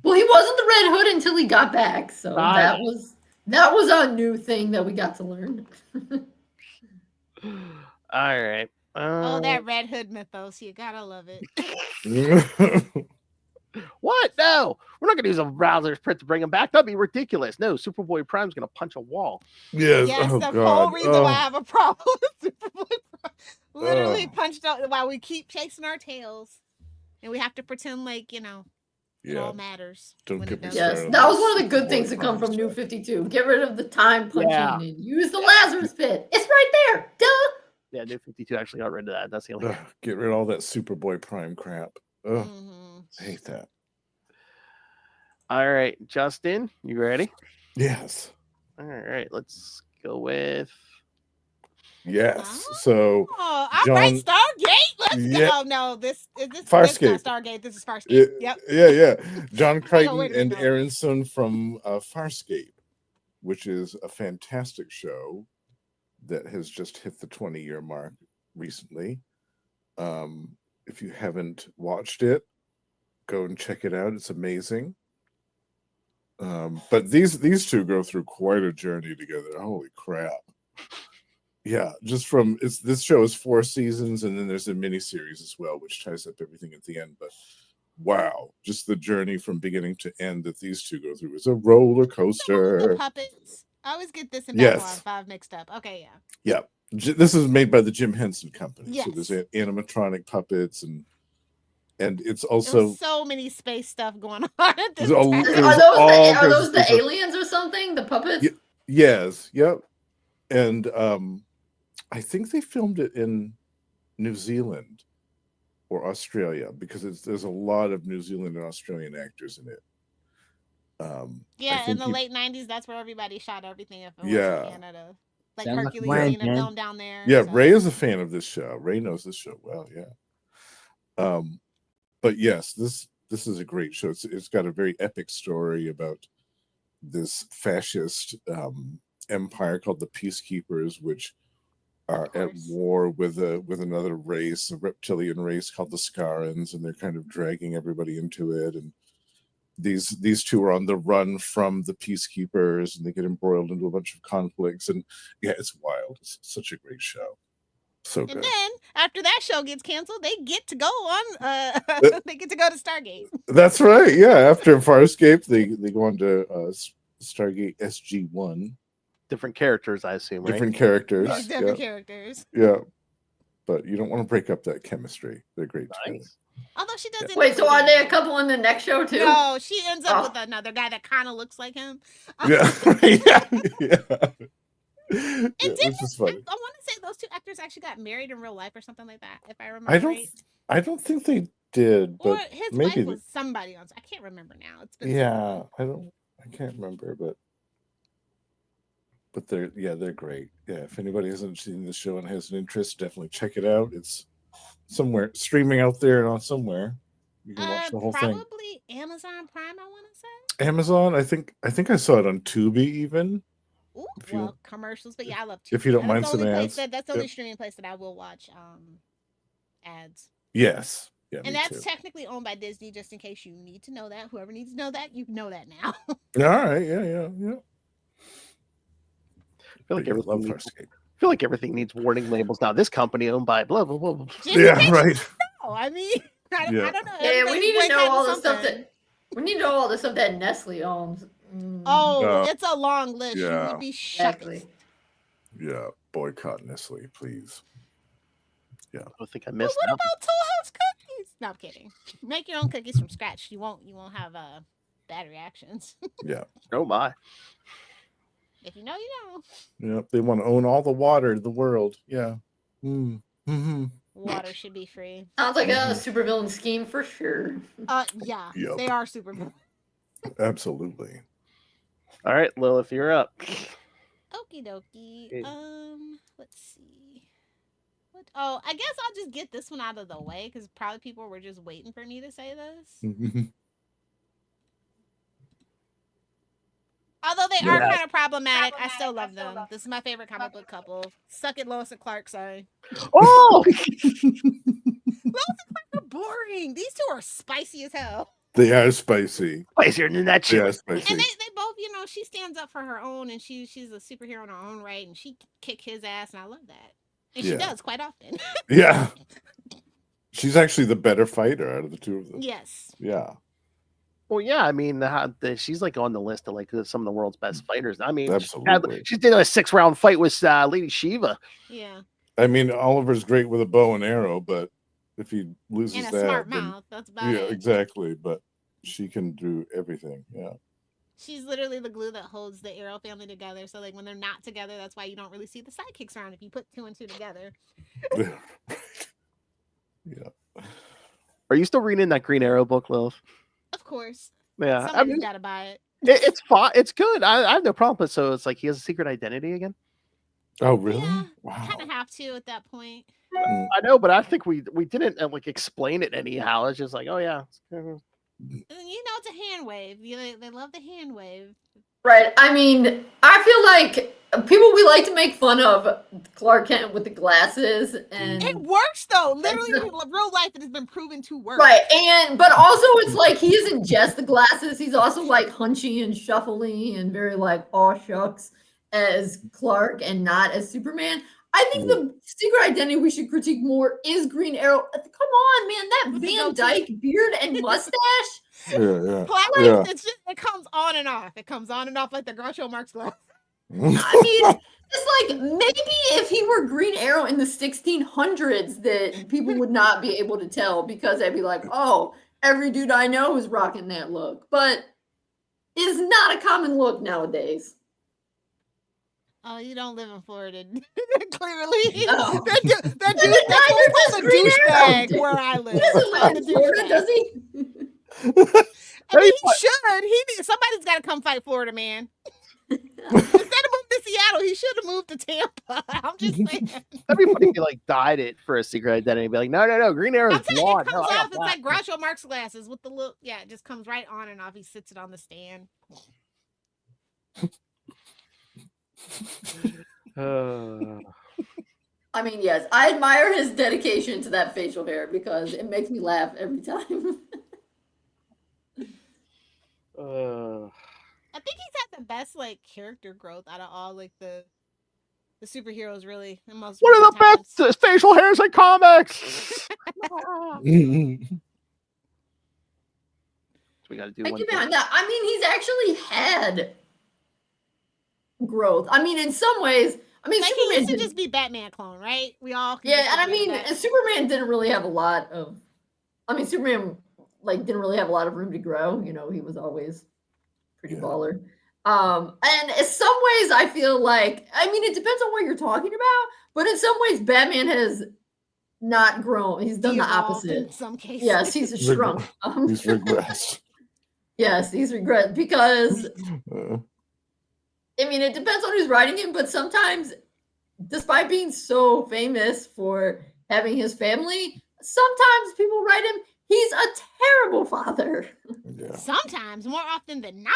Well, he wasn't the Red Hood until he got back, so that was a new thing that we got to learn. All right. Oh, that Red Hood mythos. You gotta love it. What? No, we're not going to use a browser's print to bring him back. That'd be ridiculous. No, Superboy Prime's going to punch a wall. Yes. Yes, Oh, the God. whole reason why I have a problem with Superboy Prime. Literally punched out while we keep chasing our tails. And we have to pretend like, it all matters. Don't get me Yes, started. that was one of the good things to come from New 52. Get rid of the time punching and use the Lazarus pit. It's right there. Duh. Yeah, New 52 actually got rid of that. That's the only. Get rid of all that Superboy Prime crap. Ugh. I hate that. All right, Justin, you ready? Yes. All right, let's go with. Yes. So, all right, Stargate. Let's go. Oh, no, this Farscape. This is not Stargate. This is Farscape. Yep. Yeah. John Crichton wait a and minute. Aaron Sun from Farscape, which is a fantastic show that has just hit the 20-year mark recently. If you haven't watched it, go and check it out. It's amazing. But these two go through quite a journey together. Holy crap. Yeah, just from this show is 4 seasons, and then there's a mini series as well, which ties up everything at the end. But wow, just the journey from beginning to end that these two go through is a roller coaster. The puppets. I always get this and Babylon 5 mixed up. Okay, yeah. This is made by the Jim Henson Company. Yes. So there's animatronic puppets and it's also so many space stuff going on at this Are those the aliens or something? The puppets? Yes. Yep. And I think they filmed it in New Zealand or Australia because there's a lot of New Zealand and Australian actors in it. In the late 90s, that's where everybody shot everything. If it was in Canada. Like Sounds Hercules like being a film down there. Yeah, so. Ray is a fan of this show. Ray knows this show well, yeah. But yes, this is a great show. It's got a very epic story about this fascist empire called the Peacekeepers, which are at war with another race, a reptilian race called the Scarans, and they're kind of dragging everybody into it. And these two are on the run from the Peacekeepers, and they get embroiled into a bunch of conflicts. And yeah, it's wild. It's such a great show. So good. And then after that show gets canceled, they get to go on. They get to go to Stargate. That's right. Yeah, after Farscape, they go on to Stargate SG-1. Different characters, I assume. Right? Different characters. Different characters. Yeah, but you don't want to break up that chemistry. They're great together. Although she doesn't. Wait, so are they a couple in the next show too? No, she ends up with another guy that kind of looks like him. Yeah. And which is funny. I want to say those two actors actually got married in real life or something like that, if I remember right. I don't think they did, but or his maybe wife was somebody else. I can't remember now. It's been I can't remember, But they're great. Yeah, if anybody hasn't seen the show and has an interest, definitely check it out. It's somewhere streaming out there on somewhere. You can watch the whole thing. Probably Amazon Prime, I want to say. Amazon, I think I saw it on Tubi even. Ooh, well, commercials, but yeah, I love Tubi. If you don't mind that's the some only ads. that's the only streaming place that I will watch ads. Yes. Yeah, and that's technically owned by Disney, just in case you need to know that. Whoever needs to know that, you know that now. All right, yeah. I feel like everything needs warning labels now. This company owned by blah blah blah. Blah. Yeah, right. No, I mean, I don't know. Yeah, we need to know all the stuff that Nestle owns. Oh, it's a long list. Yeah. You would be shocked. Exactly. Yeah, boycott Nestle, please. Yeah. I don't think I missed. What about Toll House cookies? No, I'm kidding. Make your own cookies from scratch. You won't have bad reactions. Yeah. Oh my. If you know, you know. Yeah, they want to own all the water in the world. Yeah. Water should be free. Sounds like a supervillain scheme for sure. Yeah, Yep. they are supervillains. Absolutely. All right, Lilith, you're up. Okie dokie. Okay. Let's see. I guess I'll just get this one out of the way because probably people were just waiting for me to say this. Although they are kind of problematic, I still love them. This is my favorite comic book couple. Suck it, Lois and Clark. Sorry. Oh, Lois and Clark are boring. These two are spicy as hell. They are spicy. spicier than that shit. They are spicy. And they both, she stands up for her own, and she's a superhero in her own right, and she kick his ass, and I love that. And she does quite often. Yeah. She's actually the better fighter out of the two of them. Yes. Yeah. Well, yeah, I mean, she's like on the list of like some of the world's best fighters. I mean, absolutely. She did a 6-round fight with Lady Shiva. Yeah. I mean, Oliver's great with a bow and arrow, but if he loses and a smart mouth, that's about it. Yeah, exactly. But she can do everything. Yeah. She's literally the glue that holds the Arrow family together. So, like, when they're not together, that's why you don't really see the sidekicks around if you put 2 and 2 together. Yeah. Are you still reading that Green Arrow book, Lilith? Of course. Yeah. Somebody's got to buy it. It's fine. It's good. I have no problem. But so it's like he has a secret identity again. Oh, really? Yeah, wow. Kind of have to at that point. I know, but I think we didn't like explain it anyhow. It's just like, oh yeah. It's a hand wave. They love the hand wave. Right. I mean, I feel like we like to make fun of Clark Kent with the glasses, and it works though. Literally, in real life, it has been proven to work. Right, but also it's like he isn't just the glasses; he's also like hunchy and shuffly and very like aw shucks as Clark and not as Superman. I think the secret identity we should critique more is Green Arrow. Come on, man, that Van Dyke beard and mustache. Yeah. It comes on and off. It comes on and off like the Groucho Marx glass. I mean, it's like maybe if he were Green Arrow in the 1600s, that people would not be able to tell because they'd be like, "Oh, every dude I know is rocking that look," but it's not a common look nowadays. Oh, you don't live in Florida. Clearly. Oh. That dude's a douchebag where I live. He doesn't live in Florida, does he? I mean, he should. Somebody's got to come fight Florida, man. Instead of moving to Seattle, he should have moved to Tampa. I'm just saying. Everybody like dyed it for a secret identity. Be like, no, Green Arrow's blonde. It comes off. It's like Groucho Marx glasses with the look. Yeah, it just comes right on and off. He sits it on the stand. I mean, yes, I admire his dedication to that facial hair because it makes me laugh every time. I think he's had the best like character growth out of all like the superheroes. Really, the most. One of the best facial hairs in comics. We got to do. I get behind that. I mean, he's actually had growth. I mean, in some ways, like Superman he used to just be Batman clone, right? We all and I mean, Superman didn't really have a lot of. I mean, Superman didn't really have a lot of room to grow. He was always pretty baller. And in some ways, I feel like it depends on what you're talking about, but in some ways, Batman has not grown. He's done the opposite in some cases. Yes, he's shrunk. He's regressed. Yes, he's regressed because. I mean, it depends on who's writing him, but sometimes, despite being so famous for having his family, sometimes people write him, he's a terrible father. Yeah. Sometimes, more often than not.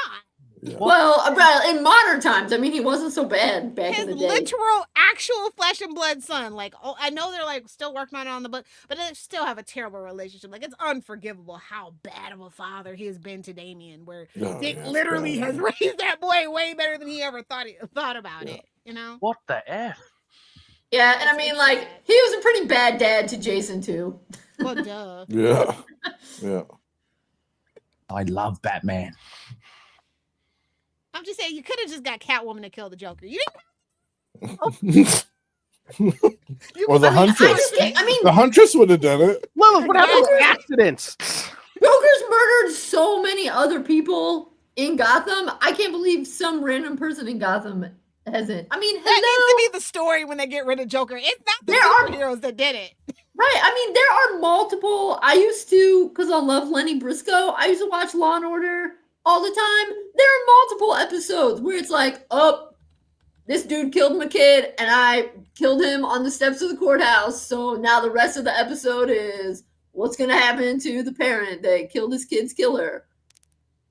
Yeah. Well, in modern times, I mean, he wasn't so bad back His in the day. literal, actual flesh and blood son. Like, oh, I know they're like still working on the book, but they still have a terrible relationship. Like, it's unforgivable how bad of a father he has been to Damien, where Dick literally has raised that boy way better than he ever thought about it. You know? What the F? Yeah, and I mean, like, he was a pretty bad dad to Jason too. Well, duh. Yeah. Yeah. I love Batman. I'm just saying, you could have just got Catwoman to kill the Joker. You didn't. Or the Huntress. I mean, the Huntress would have done it. Lilith, what happened to accidents? Joker's murdered so many other people in Gotham. I can't believe some random person in Gotham hasn't. I mean, that needs to be the story when they get rid of Joker. It's not the superheroes that did it. Right. I mean, there are multiple. I used to, because I love Lenny Briscoe, I used to watch Law and Order all the time. There are multiple episodes where it's like, oh, this dude killed my kid and I killed him on the steps of the courthouse. So now the rest of the episode is what's going to happen to the parent that killed his kid's killer.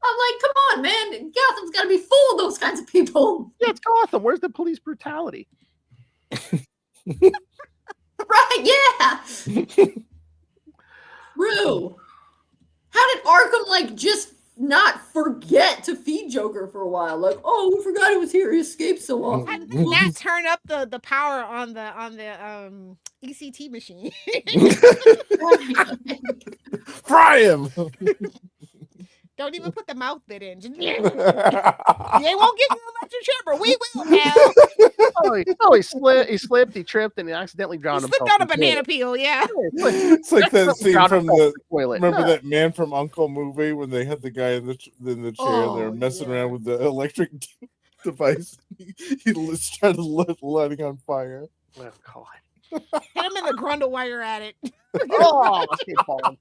I'm like, come on, man. Gotham's got to be full of those kinds of people. Yeah, it's Gotham. Where's the police brutality? Right, yeah. True. How did Arkham, like, just not forget to feed Joker for a while? Like, oh, we forgot he was here. He escaped so often. How did not turn up the power on the ECT machine? Fry him. Don't even put the mouth bit in. Just, they won't give you an electric chair, but we will, pal. He slipped, he tripped, and he accidentally drowned himself. Slipped on a banana peel, yeah. It's like that scene from the toilet. Remember that Man from Uncle movie when they had the guy in the chair and they were messing around with the electric device. He started lighting on fire. Oh God! Hit him in the grundle while you're at it. Oh, I keep falling.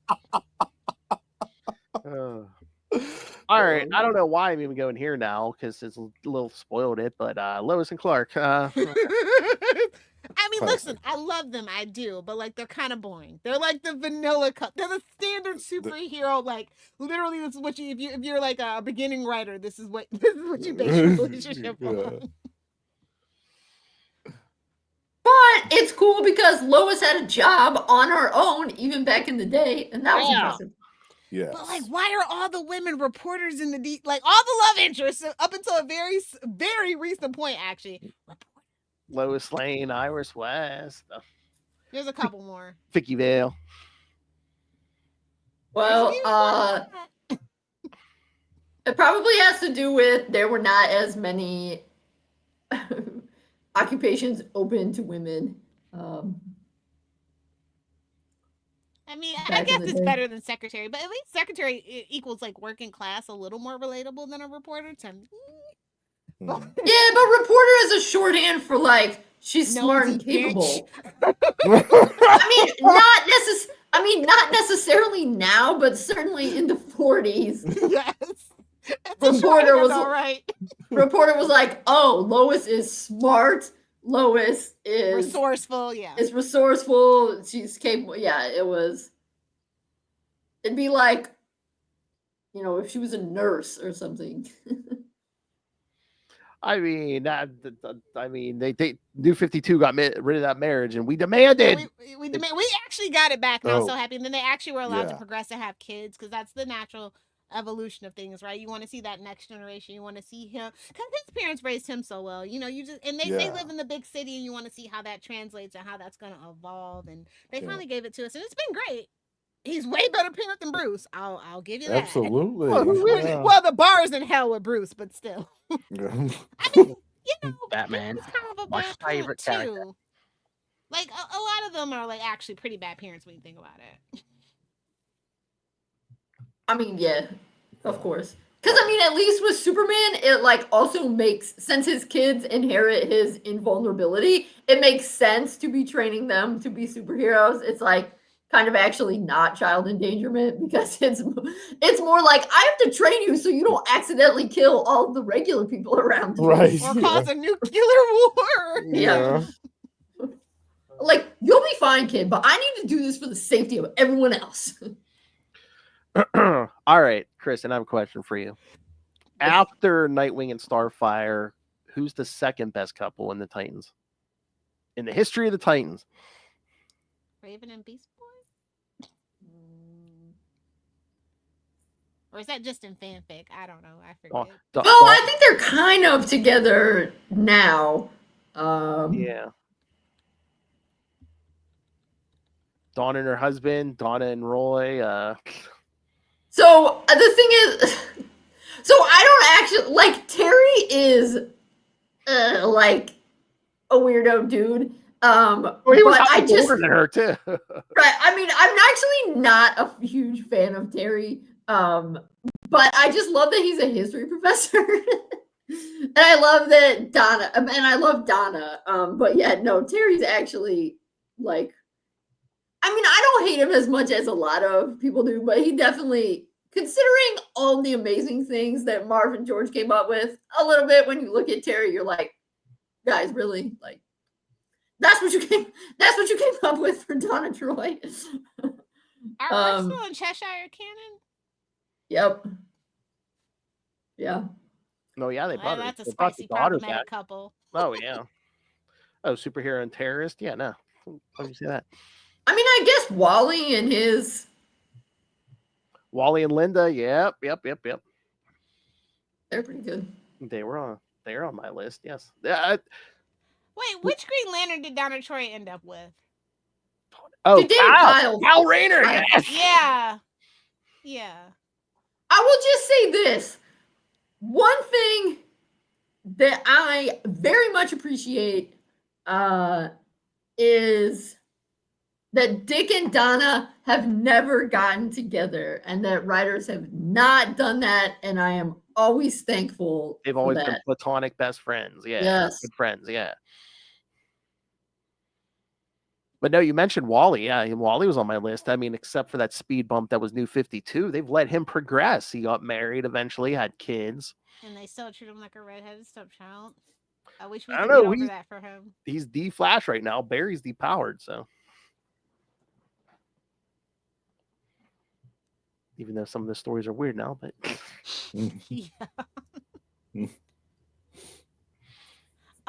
All right, I don't know why I'm even going here now because it's a little spoiled it, but Lois and Clark. I mean, listen, I love them, I do, but like they're kind of boring. They're like the vanilla cup. They're the standard superhero. Like literally, this is what you if you're like a beginning writer, this is what you base your relationship on. But it's cool because Lois had a job on her own even back in the day, and that was impressive. Yeah. But like, why are all the women reporters in the like all the love interests up until a very, very recent point actually? Lois Lane, Iris West. There's a couple more. Vicky Vale. Well, it probably has to do with there were not as many occupations open to women. I mean, I guess it's better than secretary, but at least secretary equals like working class, a little more relatable than a reporter. Yeah, but reporter is a shorthand for like she's smart and capable. I mean, not necessarily now, but certainly in the 40s. Yes. Reporter was like, oh, Lois is smart. Lois is resourceful, is resourceful. She's capable. Yeah, it'd be like, you know, if she was a nurse or something. I mean, they New 52 got rid of that marriage, and we demanded. We actually got it back, and I was so happy. And then they actually were allowed to progress and have kids because that's the natural evolution of things, right? You want to see that next generation. You want to see him because his parents raised him so well. You know, they live in the big city, and you want to see how that translates and how that's going to evolve. And they finally gave it to us, and it's been great. He's way better parent than Bruce. I'll give you that. Absolutely. Well, the bar is in hell with Bruce, but still. I mean, you know, Batman, kind of my favorite character. Like a lot of them are like actually pretty bad parents when you think about it. I mean, yeah, of course. Because, I mean, at least with Superman, it, like, also makes, since his kids inherit his invulnerability, it makes sense to be training them to be superheroes. It's like, kind of actually not child endangerment, because it's more like, I have to train you so you don't accidentally kill all the regular people around you. Right. Or cause a nuclear war. Yeah. Like, you'll be fine, kid, but I need to do this for the safety of everyone else. All right, Kristen, I have a question for you. After Nightwing and Starfire, who's the second best couple in the Titans? In the history of the Titans? Raven and Beast Boy? Or is that just in fanfic? I don't know. I forget. I think they're kind of together now. Yeah. Dawn and her husband, Donna and Roy. So the thing is, so I don't actually like, Terry is like a weirdo dude. Well, he was but I just older than her too. Right. I mean, I'm actually not a huge fan of Terry. But I just love that he's a history professor. And I love that Donna, and I love Donna. But yeah, no, Terry's actually like, I mean, I don't hate him as much as a lot of people do, but he definitely, considering all the amazing things that Marv and George came up with, a little bit, when you look at Terry, you're like, guys, really? Like, that's what you came up with for Donna Troy. Are Ursula and Cheshire canon? Yep. Yeah. No, yeah, they brought That's a they brought the spicy daughters problematic back. couple. Oh yeah. Oh, superhero and terrorist? Yeah, no. How do you say that? I mean, I guess Wally and his Wally and Linda, yep. They're pretty good. They were on my list, yes. Wait, which Green Lantern did Donna Troy end up with? Oh, Kyle. Kyle Rayner, yes. Yeah. I will just say this. One thing that I very much appreciate is that Dick and Donna have never gotten together, and that writers have not done that, and I am always thankful. They've always been platonic best friends. Yeah. Yes. Good friends, yeah. But no, you mentioned Wally. Yeah, Wally was on my list. I mean, except for that speed bump that was New 52, they've let him progress. He got married eventually, had kids. And they still treat him like a redheaded stepchild. I wish we I could don't get know, over that for him. He's D-Flash right now. Barry's depowered, so. Even though some of the stories are weird now, but. Yeah.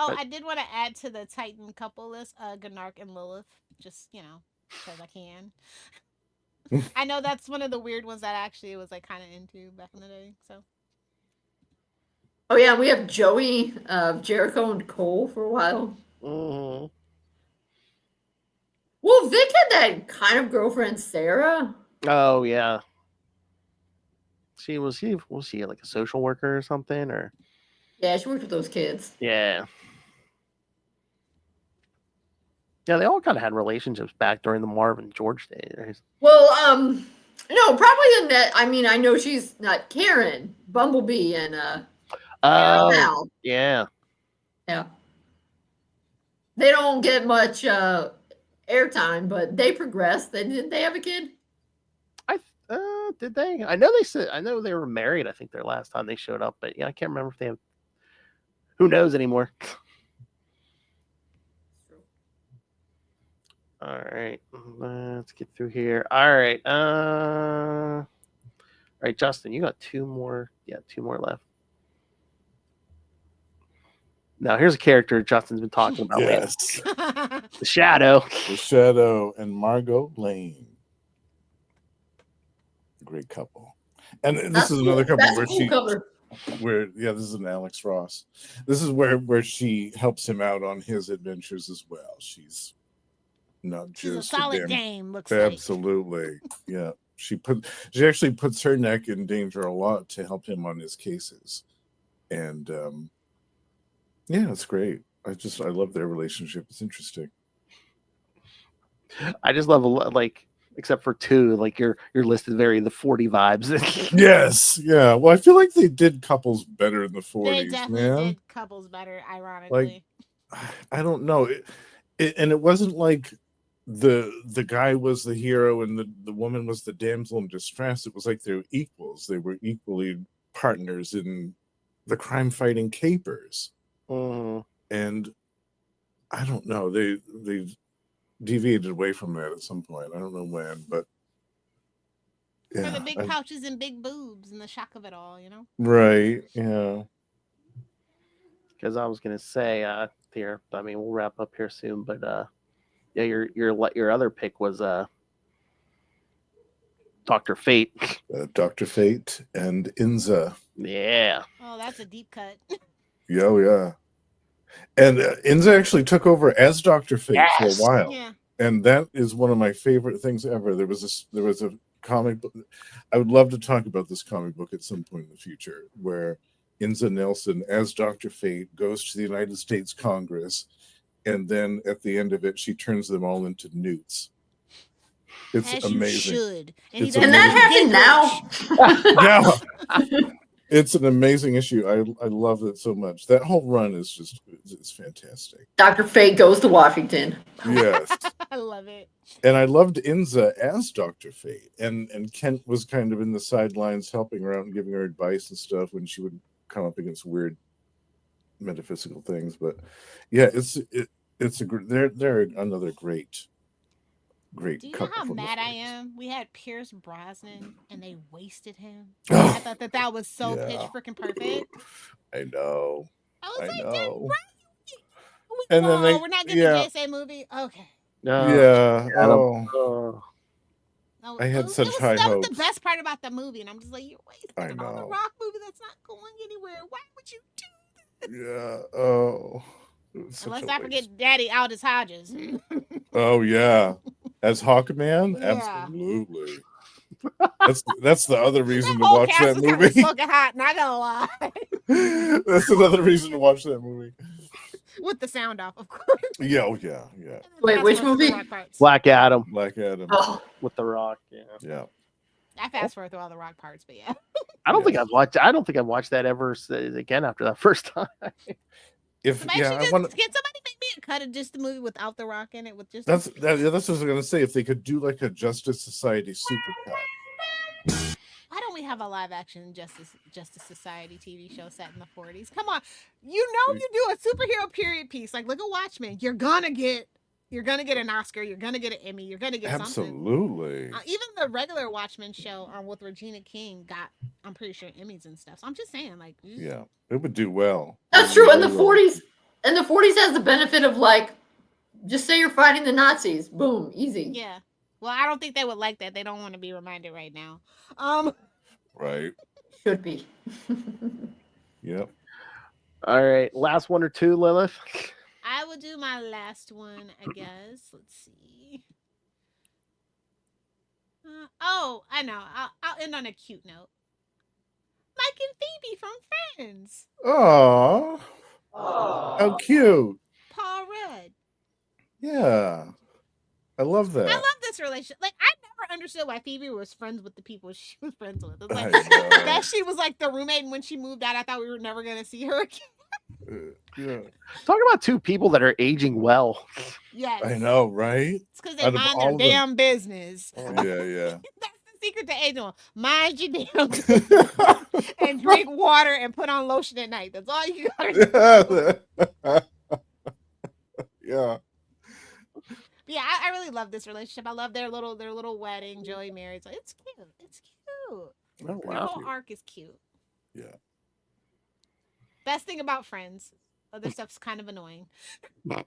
Oh, I did want to add to the Titan couple list, Gnark and Lilith. Just, because I can. I know that's one of the weird ones that I actually was like kind of into back in the day. So. Oh yeah, we have Joey, Jericho, and Cole for a while. Mm-hmm. Well, Vic had that kind of girlfriend, Sarah. Oh yeah. Was she like a social worker or something, or? Yeah, she worked with those kids. Yeah. Yeah, they all kind of had relationships back during the Marv and George days. Well, no, probably in that. I mean, I know she's not Karen, Bumblebee, and Mal. Yeah. Yeah. They don't get much airtime, but they progressed. Didn't they have a kid? Did they? I know they were married. I think their last time they showed up, but yeah, I can't remember if they have. Who knows anymore? All right, let's get through here. All right, Justin, you got two more. Yeah, two more left. Now here's a character Justin's been talking about. Yes, the Shadow. The Shadow and Margot Lane. Great couple. And this is another couple where this is an Alex Ross. This is where she helps him out on his adventures as well. She's not just a solid dame, looks absolutely like. Yeah. She actually puts her neck in danger a lot to help him on his cases. And yeah, it's great. I love their relationship. It's interesting. I just love except for two, like your list is very the 40 vibes. Yes, yeah. Well, I feel like they did couples better in the 40s. They definitely did couples better, ironically. Like, I don't know. And it wasn't like the guy was the hero and the woman was the damsel in distress. It was like they were equals. They were equally partners in the crime fighting capers. Mhm. And I don't know, they deviated away from that at some point. I don't know when, but For the yeah, big pouches and big boobs and the shock of it all, right, yeah. Because I was gonna say here, I mean, we'll wrap up here soon, but yeah, your other pick was Dr. Fate. Dr. Fate and Inza. Yeah. Oh, that's a deep cut. Yeah. And Inza actually took over as Dr. Fate for a while. Yeah. And that is one of my favorite things ever. There was a comic book. I would love to talk about this comic book at some point in the future, where Inza Nelson as Dr. Fate goes to the United States Congress, and then at the end of it, she turns them all into newts. It's As amazing. You should. It's And that happened now. Yeah. It's an amazing issue. I love it so much. That whole run is just it's fantastic. Dr. Fate goes to Washington. Yes. I love it. And I loved Inza as Dr. Fate. And Kent was kind of in the sidelines helping her out and giving her advice and stuff when she would come up against weird metaphysical things. But yeah, it's a they're another great Do you know couple how from the mad I 40s. am? We had Pierce Brosnan and they wasted him. I thought that was so pitch freaking perfect. I know. I was like, know. and then we're not getting a JSA movie. Okay. Yeah. Oh. I had such high that hopes. was the best part about the movie, and I'm just like, you're wasting I it on the know. Rock movie that's not going anywhere. Why would you do Yeah. Oh. And let's not forget Daddy Aldous Hodges. Oh yeah. As Hawkman? Yeah. Absolutely. That's the other reason to whole watch cast that was kind of movie. smoking hot, not gonna lie. That's another reason to watch that movie. With the sound off, of course. Yeah. Wait, which movie? Black Adam. Black Adam. Oh, With The Rock. Yeah. I fast forward through all the Rock parts, but yeah. I don't think I've watched that ever again after that first time. If Somebody yeah, can want somebody make me a cut of just the movie without the Rock in it, with just that's what I was gonna say. If they could do like a Justice Society supercut. Why don't we have a live action Justice Society TV show set in the 40s? Come on, you do a superhero period piece. Like, look at Watchmen. You're gonna get an Oscar. You're gonna get an Emmy. You're gonna get something. Absolutely. Even the regular Watchmen show with Regina King got, I'm pretty sure, Emmys and stuff. So I'm just saying, like, Yeah, it would do well. that's true. In the 40s, has the benefit of, like, just say you're fighting the Nazis. Boom, easy. Yeah. Well, I don't think they would like that. They don't want to be reminded right now. Right. Should be. Yep. All right. Last one or two, Lilith. I will do my last one, I guess. Let's see. I know. I'll end on a cute note. Mike and Phoebe from Friends. Oh, how cute. Paul Rudd. Yeah, I love that. I love this relationship. Like, I never understood why Phoebe was friends with the people she was friends with. It's like that she was like the roommate, and when she moved out, I thought we were never gonna see her again. Yeah. Talk about two people that are aging well. Yes. I know, right? It's because they mind their damn business. Yeah. That's the secret to aging. Mind your damn business and drink water and put on lotion at night. That's all you gotta do. Yeah. Yeah, I really love this relationship. I love their little wedding. Joey married. So it's cute. It's cute. Oh, Their whole arc is cute. Yeah. Best thing about Friends. Other stuff's kind of annoying. Yeah.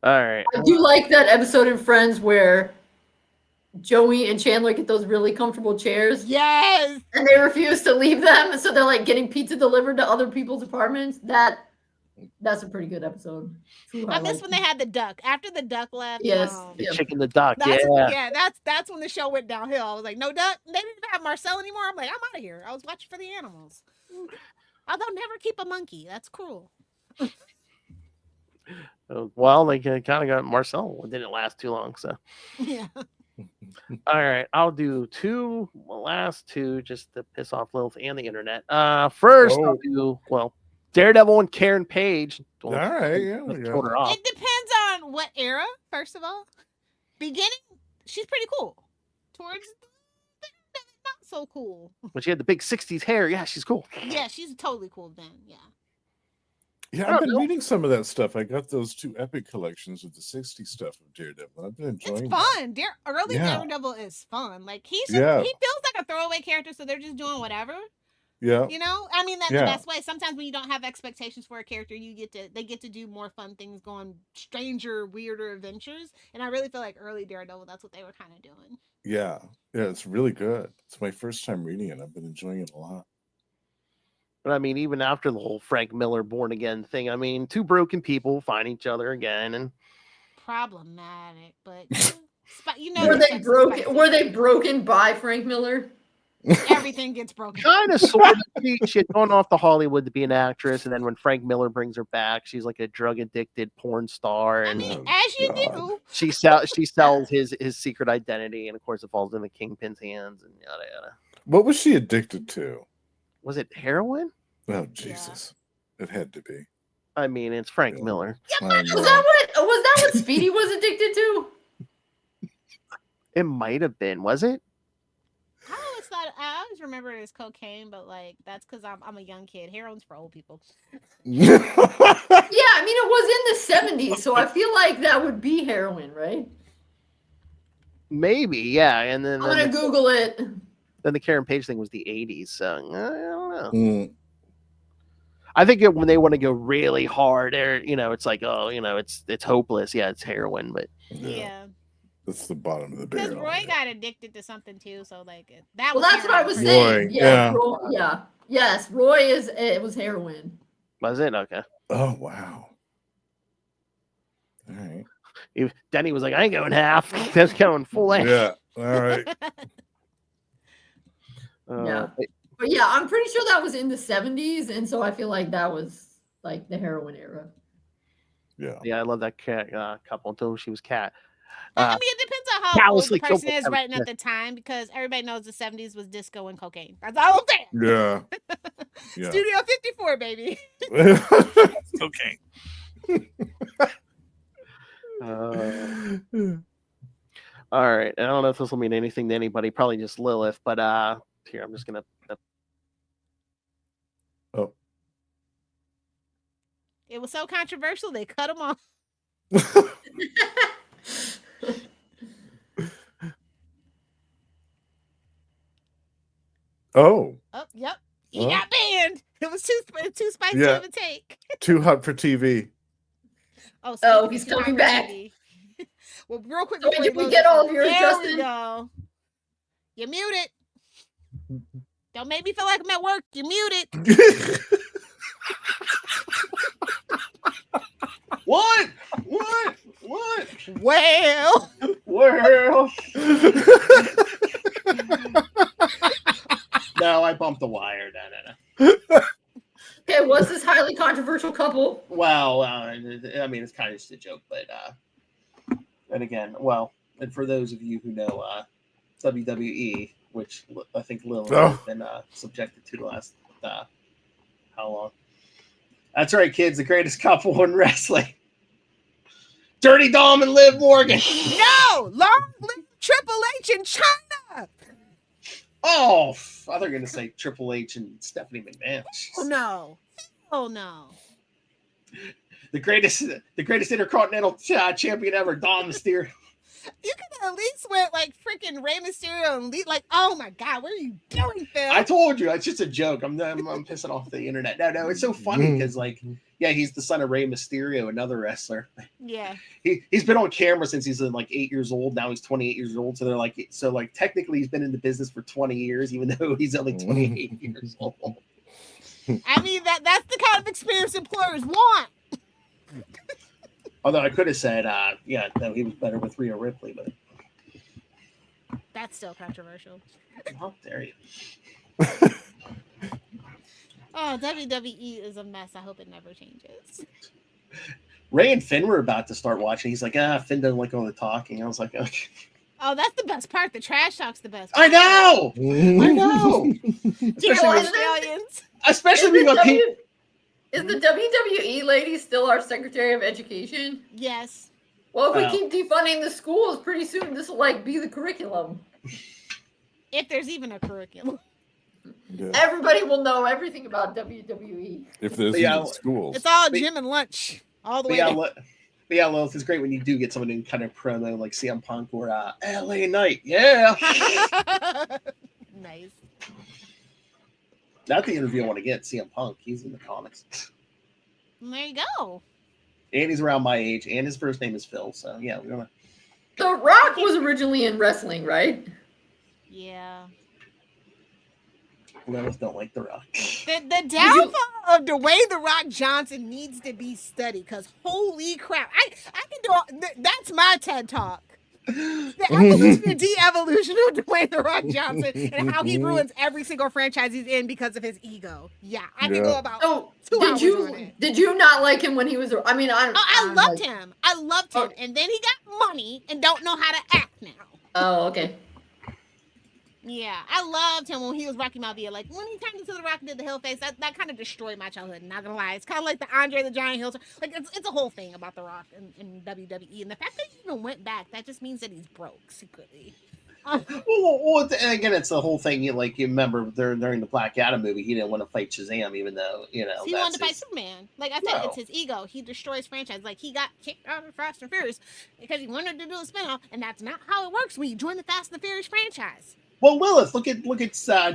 All right. I do like that episode in Friends where Joey and Chandler get those really comfortable chairs. Yes. And they refuse to leave them. So they're like getting pizza delivered to other people's apartments. That's a pretty good episode. I miss when they had the duck. After the duck left. Yes. The chicken, the duck. That's when the show went downhill. I was like, no duck. They didn't have Marcel anymore. I'm like, I'm out of here. I was watching for the animals. Although never keep a monkey. That's cruel. Well, they kind of got Marcel. It didn't last too long, so. Yeah. All right, I'll do last two, just to piss off Lilith and the internet. First, I'll do Daredevil and Karen Page. All right, yeah, killed her off. It depends on what era. First of all, beginning, she's pretty cool. Towards not so cool. When she had the big '60s hair, yeah, she's cool. Yeah, she's totally cool then. Yeah. Yeah, I've been reading some of that stuff. I got those 2 epic collections of the '60s stuff of Daredevil. I've been enjoying It's fun. Early Daredevil is fun. Like he feels like a throwaway character, so they're just doing whatever. Yeah. You know? I mean that's the best way. Sometimes when you don't have expectations for a character, they get to do more fun things, go on stranger, weirder adventures. And I really feel like early Daredevil, that's what they were kind of doing. Yeah. Yeah, it's really good. It's my first time reading it. I've been enjoying it a lot. But I mean, even after the whole Frank Miller Born Again thing, I mean, 2 broken people find each other again, and problematic. But were they broken by Frank Miller? Everything gets broken. Kind of, sort of. She had gone off to Hollywood to be an actress, and then when Frank Miller brings her back, she's like a drug addicted porn star, and as you do, she sells his secret identity, and of course, it falls in the Kingpin's hands, and yada yada. What was she addicted to? Was it heroin? Oh Jesus! Yeah. It had to be. I mean, it's Frank Miller. Yeah, was that what Speedy was addicted to? It might have been. Was it? I always remember it as cocaine, but like that's because I'm a young kid. Heroin's for old people. Yeah, I mean it was in the 70s, so I feel like that would be heroin, right? Maybe, yeah. And then I'm gonna Google it. Then the Karen Page thing was the 80s, so I don't know. I think when they want to go really hard, it's like, it's hopeless. Yeah, it's heroin, but yeah. That's the bottom of the barrel. Because Roy got addicted to something too, so like that. Well, that's what I was saying. Roy, yes, Roy it was heroin. Was it? Okay. Oh wow. All right. Denny was like, I ain't going half. That's going full length. Yeah. All right. But yeah, I'm pretty sure that was in the 70s, and so I feel like that was like the heroin era. Yeah, I love that cat couple until she was cat. I mean, it depends on how old the person is writing at the time, because everybody knows the 70s was disco and cocaine. That's all I'm saying. Yeah. Studio 54, baby. Okay. All right. I don't know if this will mean anything to anybody. Probably just Lilith, but here, I'm just gonna. Oh. It was so controversial they cut him off. Oh, yep. He got banned. It was too spicy of a take. Too hot for TV. Oh, he's coming back. Well, real quick. So did we get all of yours, Justin? There we go. You're muted. Don't make me feel like I'm at work. You're muted. What? Well. No, I bumped the wire. No. Okay, what's this highly controversial couple? Well, I mean, it's kind of just a joke, but and again, and for those of you who know WWE, which I think Lilith has been subjected to the last how long? That's right, kids. The greatest couple in wrestling. Dirty Dom and Liv Morgan. No! Long live Triple H in China! Oh, I thought you were going to say Triple H and Stephanie McMahon. Oh, no. Oh, no. The greatest Intercontinental champion ever, Dom Mysterio. You could have at least went like freaking Rey Mysterio and like, oh my God, what are you doing, Phil? I told you, it's just a joke. I'm pissing off the internet. No, it's so funny because he's the son of Rey Mysterio, another wrestler. Yeah. He's been on camera since he's like 8 years old. Now he's 28 years old. So they're like, technically he's been in the business for 20 years, even though he's only 28 years old. I mean, that's the kind of experience employers want. Although I could have said, he was better with Rhea Ripley, but that's still controversial. How dare you? Oh, WWE is a mess. I hope it never changes. Ray and Finn were about to start watching. He's like, Finn doesn't like all the talking. I was like, okay. Oh, that's the best part. The trash talk's the best part. I know. Dear Australians. Especially when you got people. Is the WWE lady still our Secretary of Education? Yes. Well, if we keep defunding the schools, pretty soon this will like be the curriculum. If there's even a curriculum. Yeah. Everybody will know everything about WWE. If there's even schools. It's all gym and lunch. All the way down. But yeah, Lilith, it's great when you do get someone in kind of promo like CM Punk or LA Knight. Yeah. Nice. That's the interview I want to get. CM Punk. He's in the comics. There you go. And he's around my age, and his first name is Phil. So yeah, we're gonna. The Rock was originally in wrestling, right? Yeah. Lilith don't like The Rock. The downfall of Dwayne The Rock Johnson needs to be studied because holy crap. I can do that's my TED Talk. The evolution and de-evolution of Dwayne The Rock Johnson and how he ruins every single franchise he's in because of his ego. Yeah, I can go about 2 hours on it. Did you not like him when he was? I mean, I loved him. I loved him, and then he got money and don't know how to act now. Oh, okay. Yeah, I loved him when he was Rocky Maivia. Like when he turned into The Rock and did the hill face, that kind of destroyed my childhood. Not gonna lie, it's kind of like the Andre the Giant Hill. Like it's a whole thing about The Rock in WWE, and the fact that he even went back, that just means that he's broke secretly. Well, and again, it's the whole thing. You remember during the Black Adam movie, he didn't want to fight Shazam, even though he wanted to fight Superman. Like I said, it's his ego. He destroys franchise. Like he got kicked out of Fast and Furious because he wanted to do a spinoff, and that's not how it works when you join the Fast and the Furious franchise. Well, Lilith, look at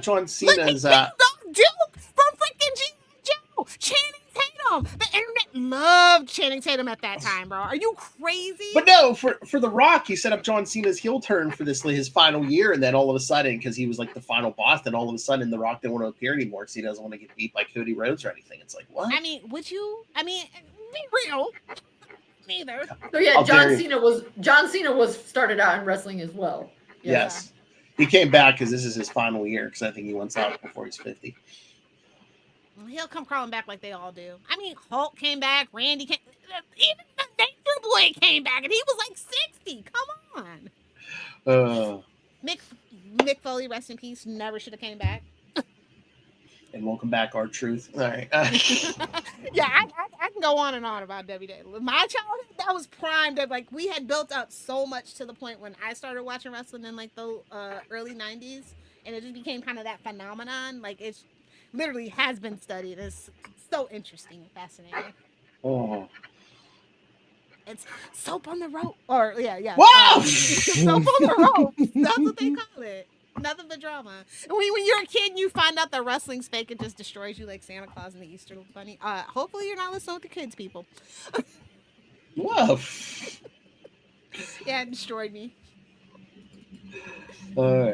John Cena's. Look at Duke from freaking G.I. Joe, Channing Tatum. The internet loved Channing Tatum at that time, bro. Are you crazy? But no, for The Rock, he set up John Cena's heel turn for his final year, and then all of a sudden, because he was like the final boss, then all of a sudden, The Rock didn't want to appear anymore because he doesn't want to get beat by Cody Rhodes or anything. It's like, what? I mean, would you? I mean, be real. Neither. So yeah, John Cena was started out in wrestling as well. Yeah. Yes. He came back because this is his final year because I think he wants out before he's 50. He'll come crawling back like they all do. I mean, Hulk came back, Randy came, even the Nature Boy came back, and he was like 60. Come on. Mick Foley, rest in peace, never should have came back. And welcome back, R-Truth. All right. Yeah, I can go on and on about WWE. My childhood, that was prime. Like we had built up so much to the point when I started watching wrestling in like the early 90s, and it just became kind of that phenomenon. Like it's literally has been studied. It's so interesting and fascinating. Oh. It's soap on the rope, or yeah. Wow! Soap on the rope. That's what they call it. Nothing but drama. And when you're a kid and you find out that wrestling's fake, it just destroys you like Santa Claus and the Easter Bunny. Hopefully you're not listening with the kids, people. Whoa. Yeah, it destroyed me. All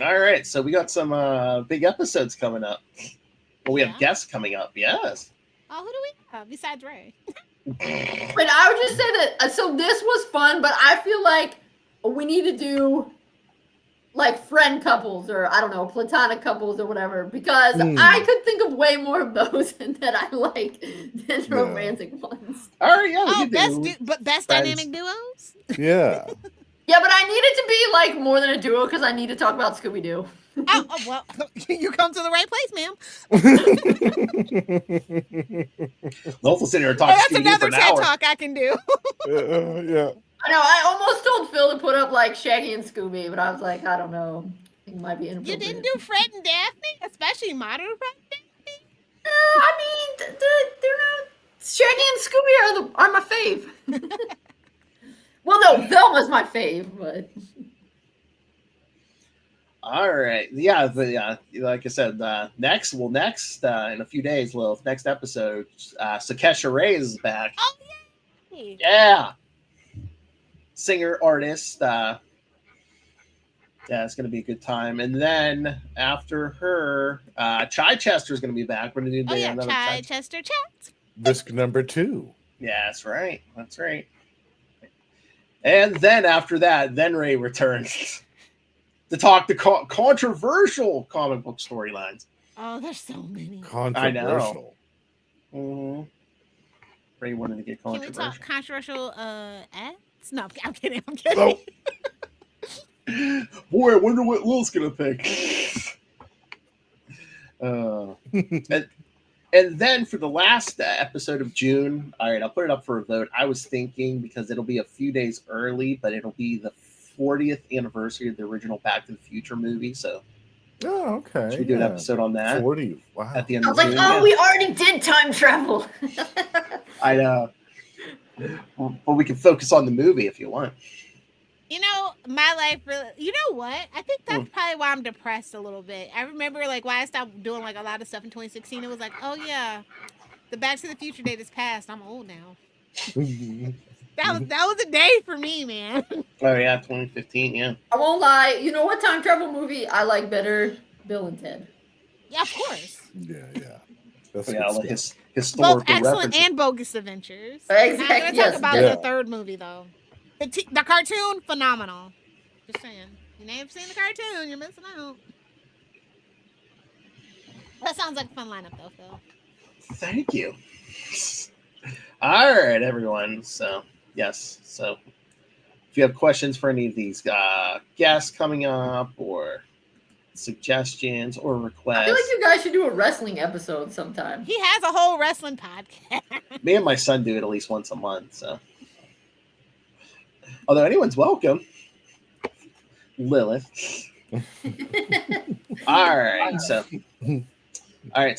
right. So we got some big episodes coming up. Well, we have guests coming up. Yes. Oh, who do we have besides Ray? But I would just say that. So this was fun, but I feel like we need to do like friend couples or I don't know, platonic couples or whatever, because I could think of way more of those that I like than romantic ones. All right, yeah. Best dynamic duos? Yeah. Yeah, but I need it to be like more than a duo because I need to talk about Scooby-Doo. Oh, well, you come to the right place, ma'am. Lilith will sit here and talk That's another TED Talk I can do. Yeah. I know. I almost told Phil to put up like Shaggy and Scooby, but I was like, I don't know. It might be inappropriate. You didn't do Fred and Daphne, especially modern Fred and Daphne. I mean, they're not. Shaggy and Scooby are my fave. Well, no, Velma's my fave, but. All right. Yeah. Like I said, next in a few days, Lilith, next episode, Sakesha Ray is back. Oh, yay. Yeah. Singer, artist. Yeah, it's going to be a good time. And then after her, Chichester is going to be back. We're going to do another Chichester chat. Risk number 2. Yeah, that's right. And then after that, then Ray returns to talk the controversial comic book storylines. Oh, there's so many. Controversial. I know. Ray wanted to get controversial. Can we talk controversial ads? No, I'm kidding. Oh. Boy, I wonder what Lil's gonna pick. And then for the last episode of June, all right, I'll put it up for a vote. I was thinking because it'll be a few days early, but it'll be the 40th anniversary of the original Back to the Future movie. So, okay. Should we do an episode on that? 40. Wow. At the end I of was like, June? oh, we already did time travel. I know. Well, we can focus on the movie if you want. You know, my life really. You know what? I think that's probably why I'm depressed a little bit. I remember like why I stopped doing like a lot of stuff in 2016. It was like, oh yeah, the Back to the Future date is past. I'm old now. that was a day for me, man. Oh yeah, 2015. Yeah. I won't lie. You know what time travel movie I like better? Bill and Ted. Yeah, of course. Yeah. That's all good the stuff. historical Both excellent references. and bogus adventures. Exactly. I'm gonna talk about Yeah. the third movie though. The cartoon, phenomenal. Just saying. You ain't seen the cartoon, you're missing out. That sounds like a fun lineup though, Phil. Thank you. All right, everyone. So yes. So if you have questions for any of these guests coming up, or suggestions or requests, I feel like you guys should do a wrestling episode sometime. He has a whole wrestling podcast. me and my son do it at least once a month. So, although anyone's welcome, Lilith. All right. So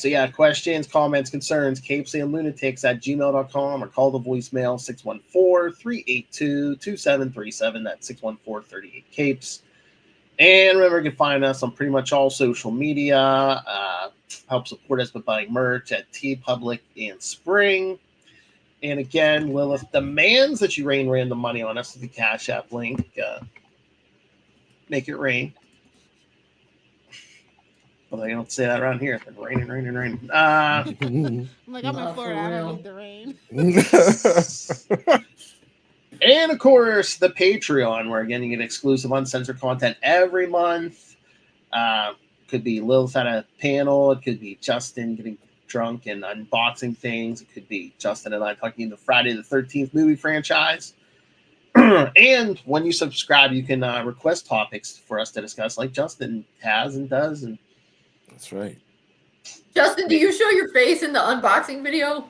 yeah, questions, comments, concerns, CapesandLunatics@gmail.com, or call the voicemail 614-382-2737. That's 614-38-CAPES. And remember, you can find us on pretty much all social media. Help support us by buying merch at TeePublic and Spring. And again, Lilith demands that you rain random money on us with the Cash App link. Make it rain. Although you don't say that around here. It's been raining. I'm like, I'm in Florida. I don't need the rain. And of course, the Patreon, where again you get exclusive uncensored content every month. Could be Lilith at a panel. It could be Justin getting drunk and unboxing things. It could be Justin and I talking the Friday the 13th movie franchise. And when you subscribe, you can request topics for us to discuss, like Justin has and does. And that's right. Justin, do you show your face in the unboxing video?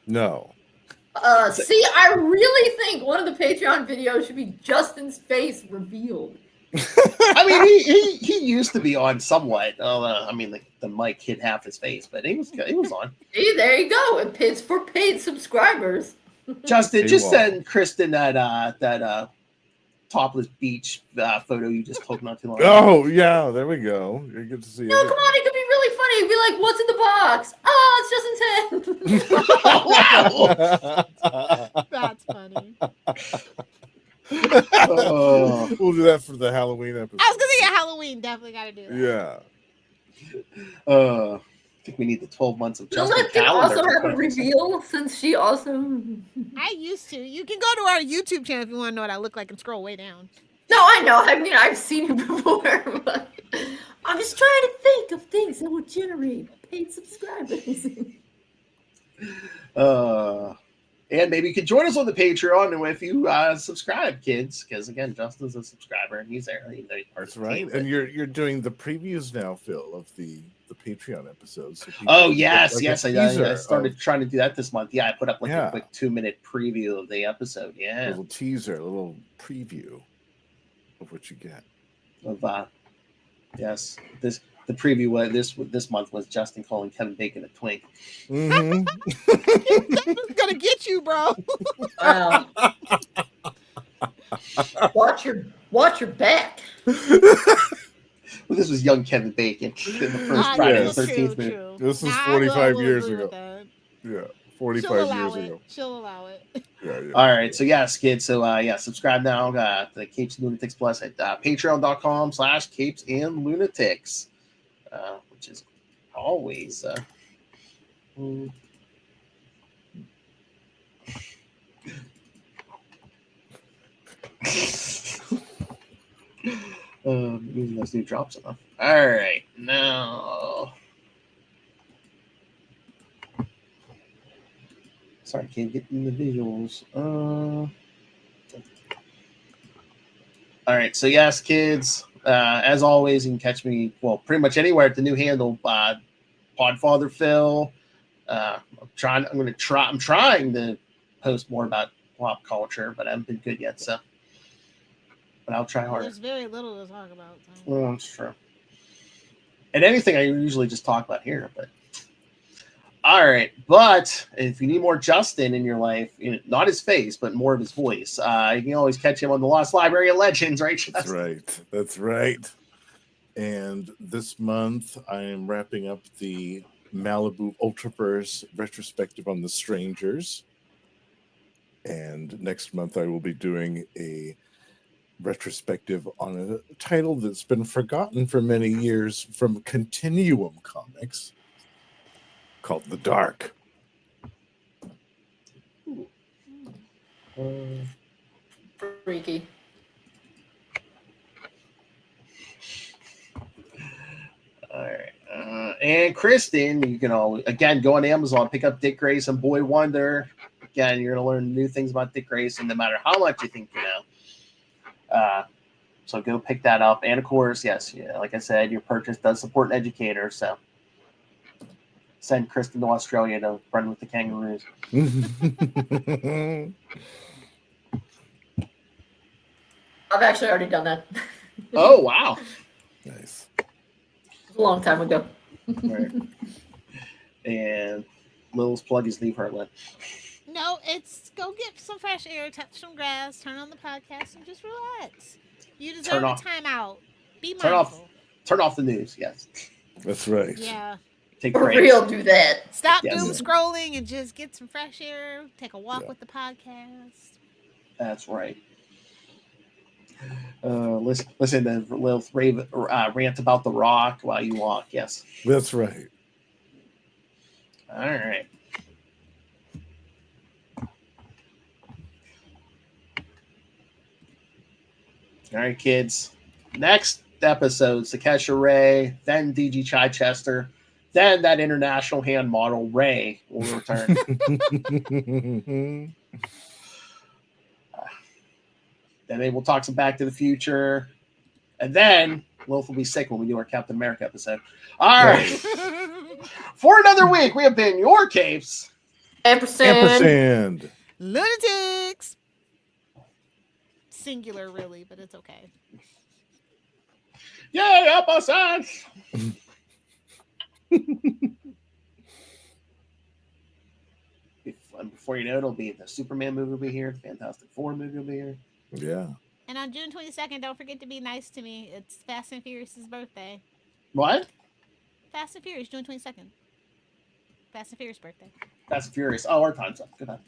No. See, I really think one of the Patreon videos should be Justin's face revealed. I mean, he used to be on somewhat. I mean, the mic hid half his face, but he was on. See, there you go. It's for paid subscribers. Justin, just send Kristen that topless beach photo you just took not too long ago. Oh yeah, there we go. You get to see it. No, come on, it could be really funny. It'd be like, what's in the box? Oh, it's Justin's head. That's funny. We'll do that for the Halloween episode. I was gonna say Halloween. Definitely gotta do that. Yeah. I think we need the 12 months of Justin Lilith can calendar. also have a reveal since she also. I used to. You can go to our YouTube channel if you want to know what I look like and scroll way down. No, I know. I mean, I've seen it before, but I'm just trying to think of things that would generate paid subscribers. And maybe you could join us on the Patreon and if you subscribe, kids, because again, Justin's a subscriber and he's there. That's right. And you're doing the previews now, Phil, of the Patreon episodes. So yes. I started trying to do that this month. Yeah, I put up a quick 2-minute preview of the episode. Yeah, a little teaser, a little preview of what you get. Of yes, the preview this month was Justin calling Kevin Bacon a twink. Mm-hmm. That's gonna get you, bro. Watch your back. Well, this was young Kevin Bacon in the first Friday the 13th movie. True. This is 45 years agree ago. with that. Yeah, 45 years ago. She'll allow it. Yeah. All right, so yes, kids. So subscribe now to the Capes and Lunatics Plus at patreon.com/CapesandLunatics, which is always using those new drops enough. All right, now. Sorry, I can't get in the visuals. All right, so yes, kids. As always, you can catch me pretty much anywhere at the new handle, Podfather Phil, I'm trying to post more about pop culture, but I haven't been good yet. So, but I'll try harder. There's very little to talk about. So. Well, that's true. And anything I usually just talk about here, but all right. But if you need more Justin in your life, not his face, but more of his voice, you can always catch him on the Lost Library of Legends, right, Justin? That's right. That's right. And this month, I am wrapping up the Malibu Ultraverse retrospective on the Strangers. And next month, I will be doing a retrospective on a title that's been forgotten for many years from Continuum Comics called The Dark. Freaky. All right. And Kristen, you can always, again, go on Amazon, pick up Dick Grayson, Boy Wonder. Again, you're going to learn new things about Dick Grayson, no matter how much you think you know. So go pick that up. And of course, yes, like I said, your purchase does support an educator. So send Kristen to Australia to run with the kangaroos. I've actually already done that. Oh, wow. Nice. A long time ago. Right. And Lil's plug is Leave Heartland. No, it's go get some fresh air, touch some grass, turn on the podcast, and just relax. You deserve a timeout. Be mindful. Turn off the news. Yes. That's right. Yeah. Take For breaks. real, do that. Stop doom scrolling and just get some fresh air. Take a walk with the podcast. That's right. Listen to Lilith rant about The Rock while you walk. Yes. That's right. All right. All right, kids. Next episode, Sakesha Ray, then DG Chichester, then that international hand model, Ray, will return. Then maybe we'll talk some Back to the Future. And then Lilith will be sick when we do our Captain America episode. All right. For another week, we have been your Capes. Ampersand. Lunatics. Singular, really, but it's okay. Yay, Ampersand. Before you know it, it'll be the Superman movie will be here. The Fantastic Four movie will be here. Yeah. And on June 22nd, don't forget to be nice to me. It's Fast and Furious' birthday. What? Fast and Furious, June 22nd. Fast and Furious birthday. Fast and Furious. Oh, our time's up. Good night.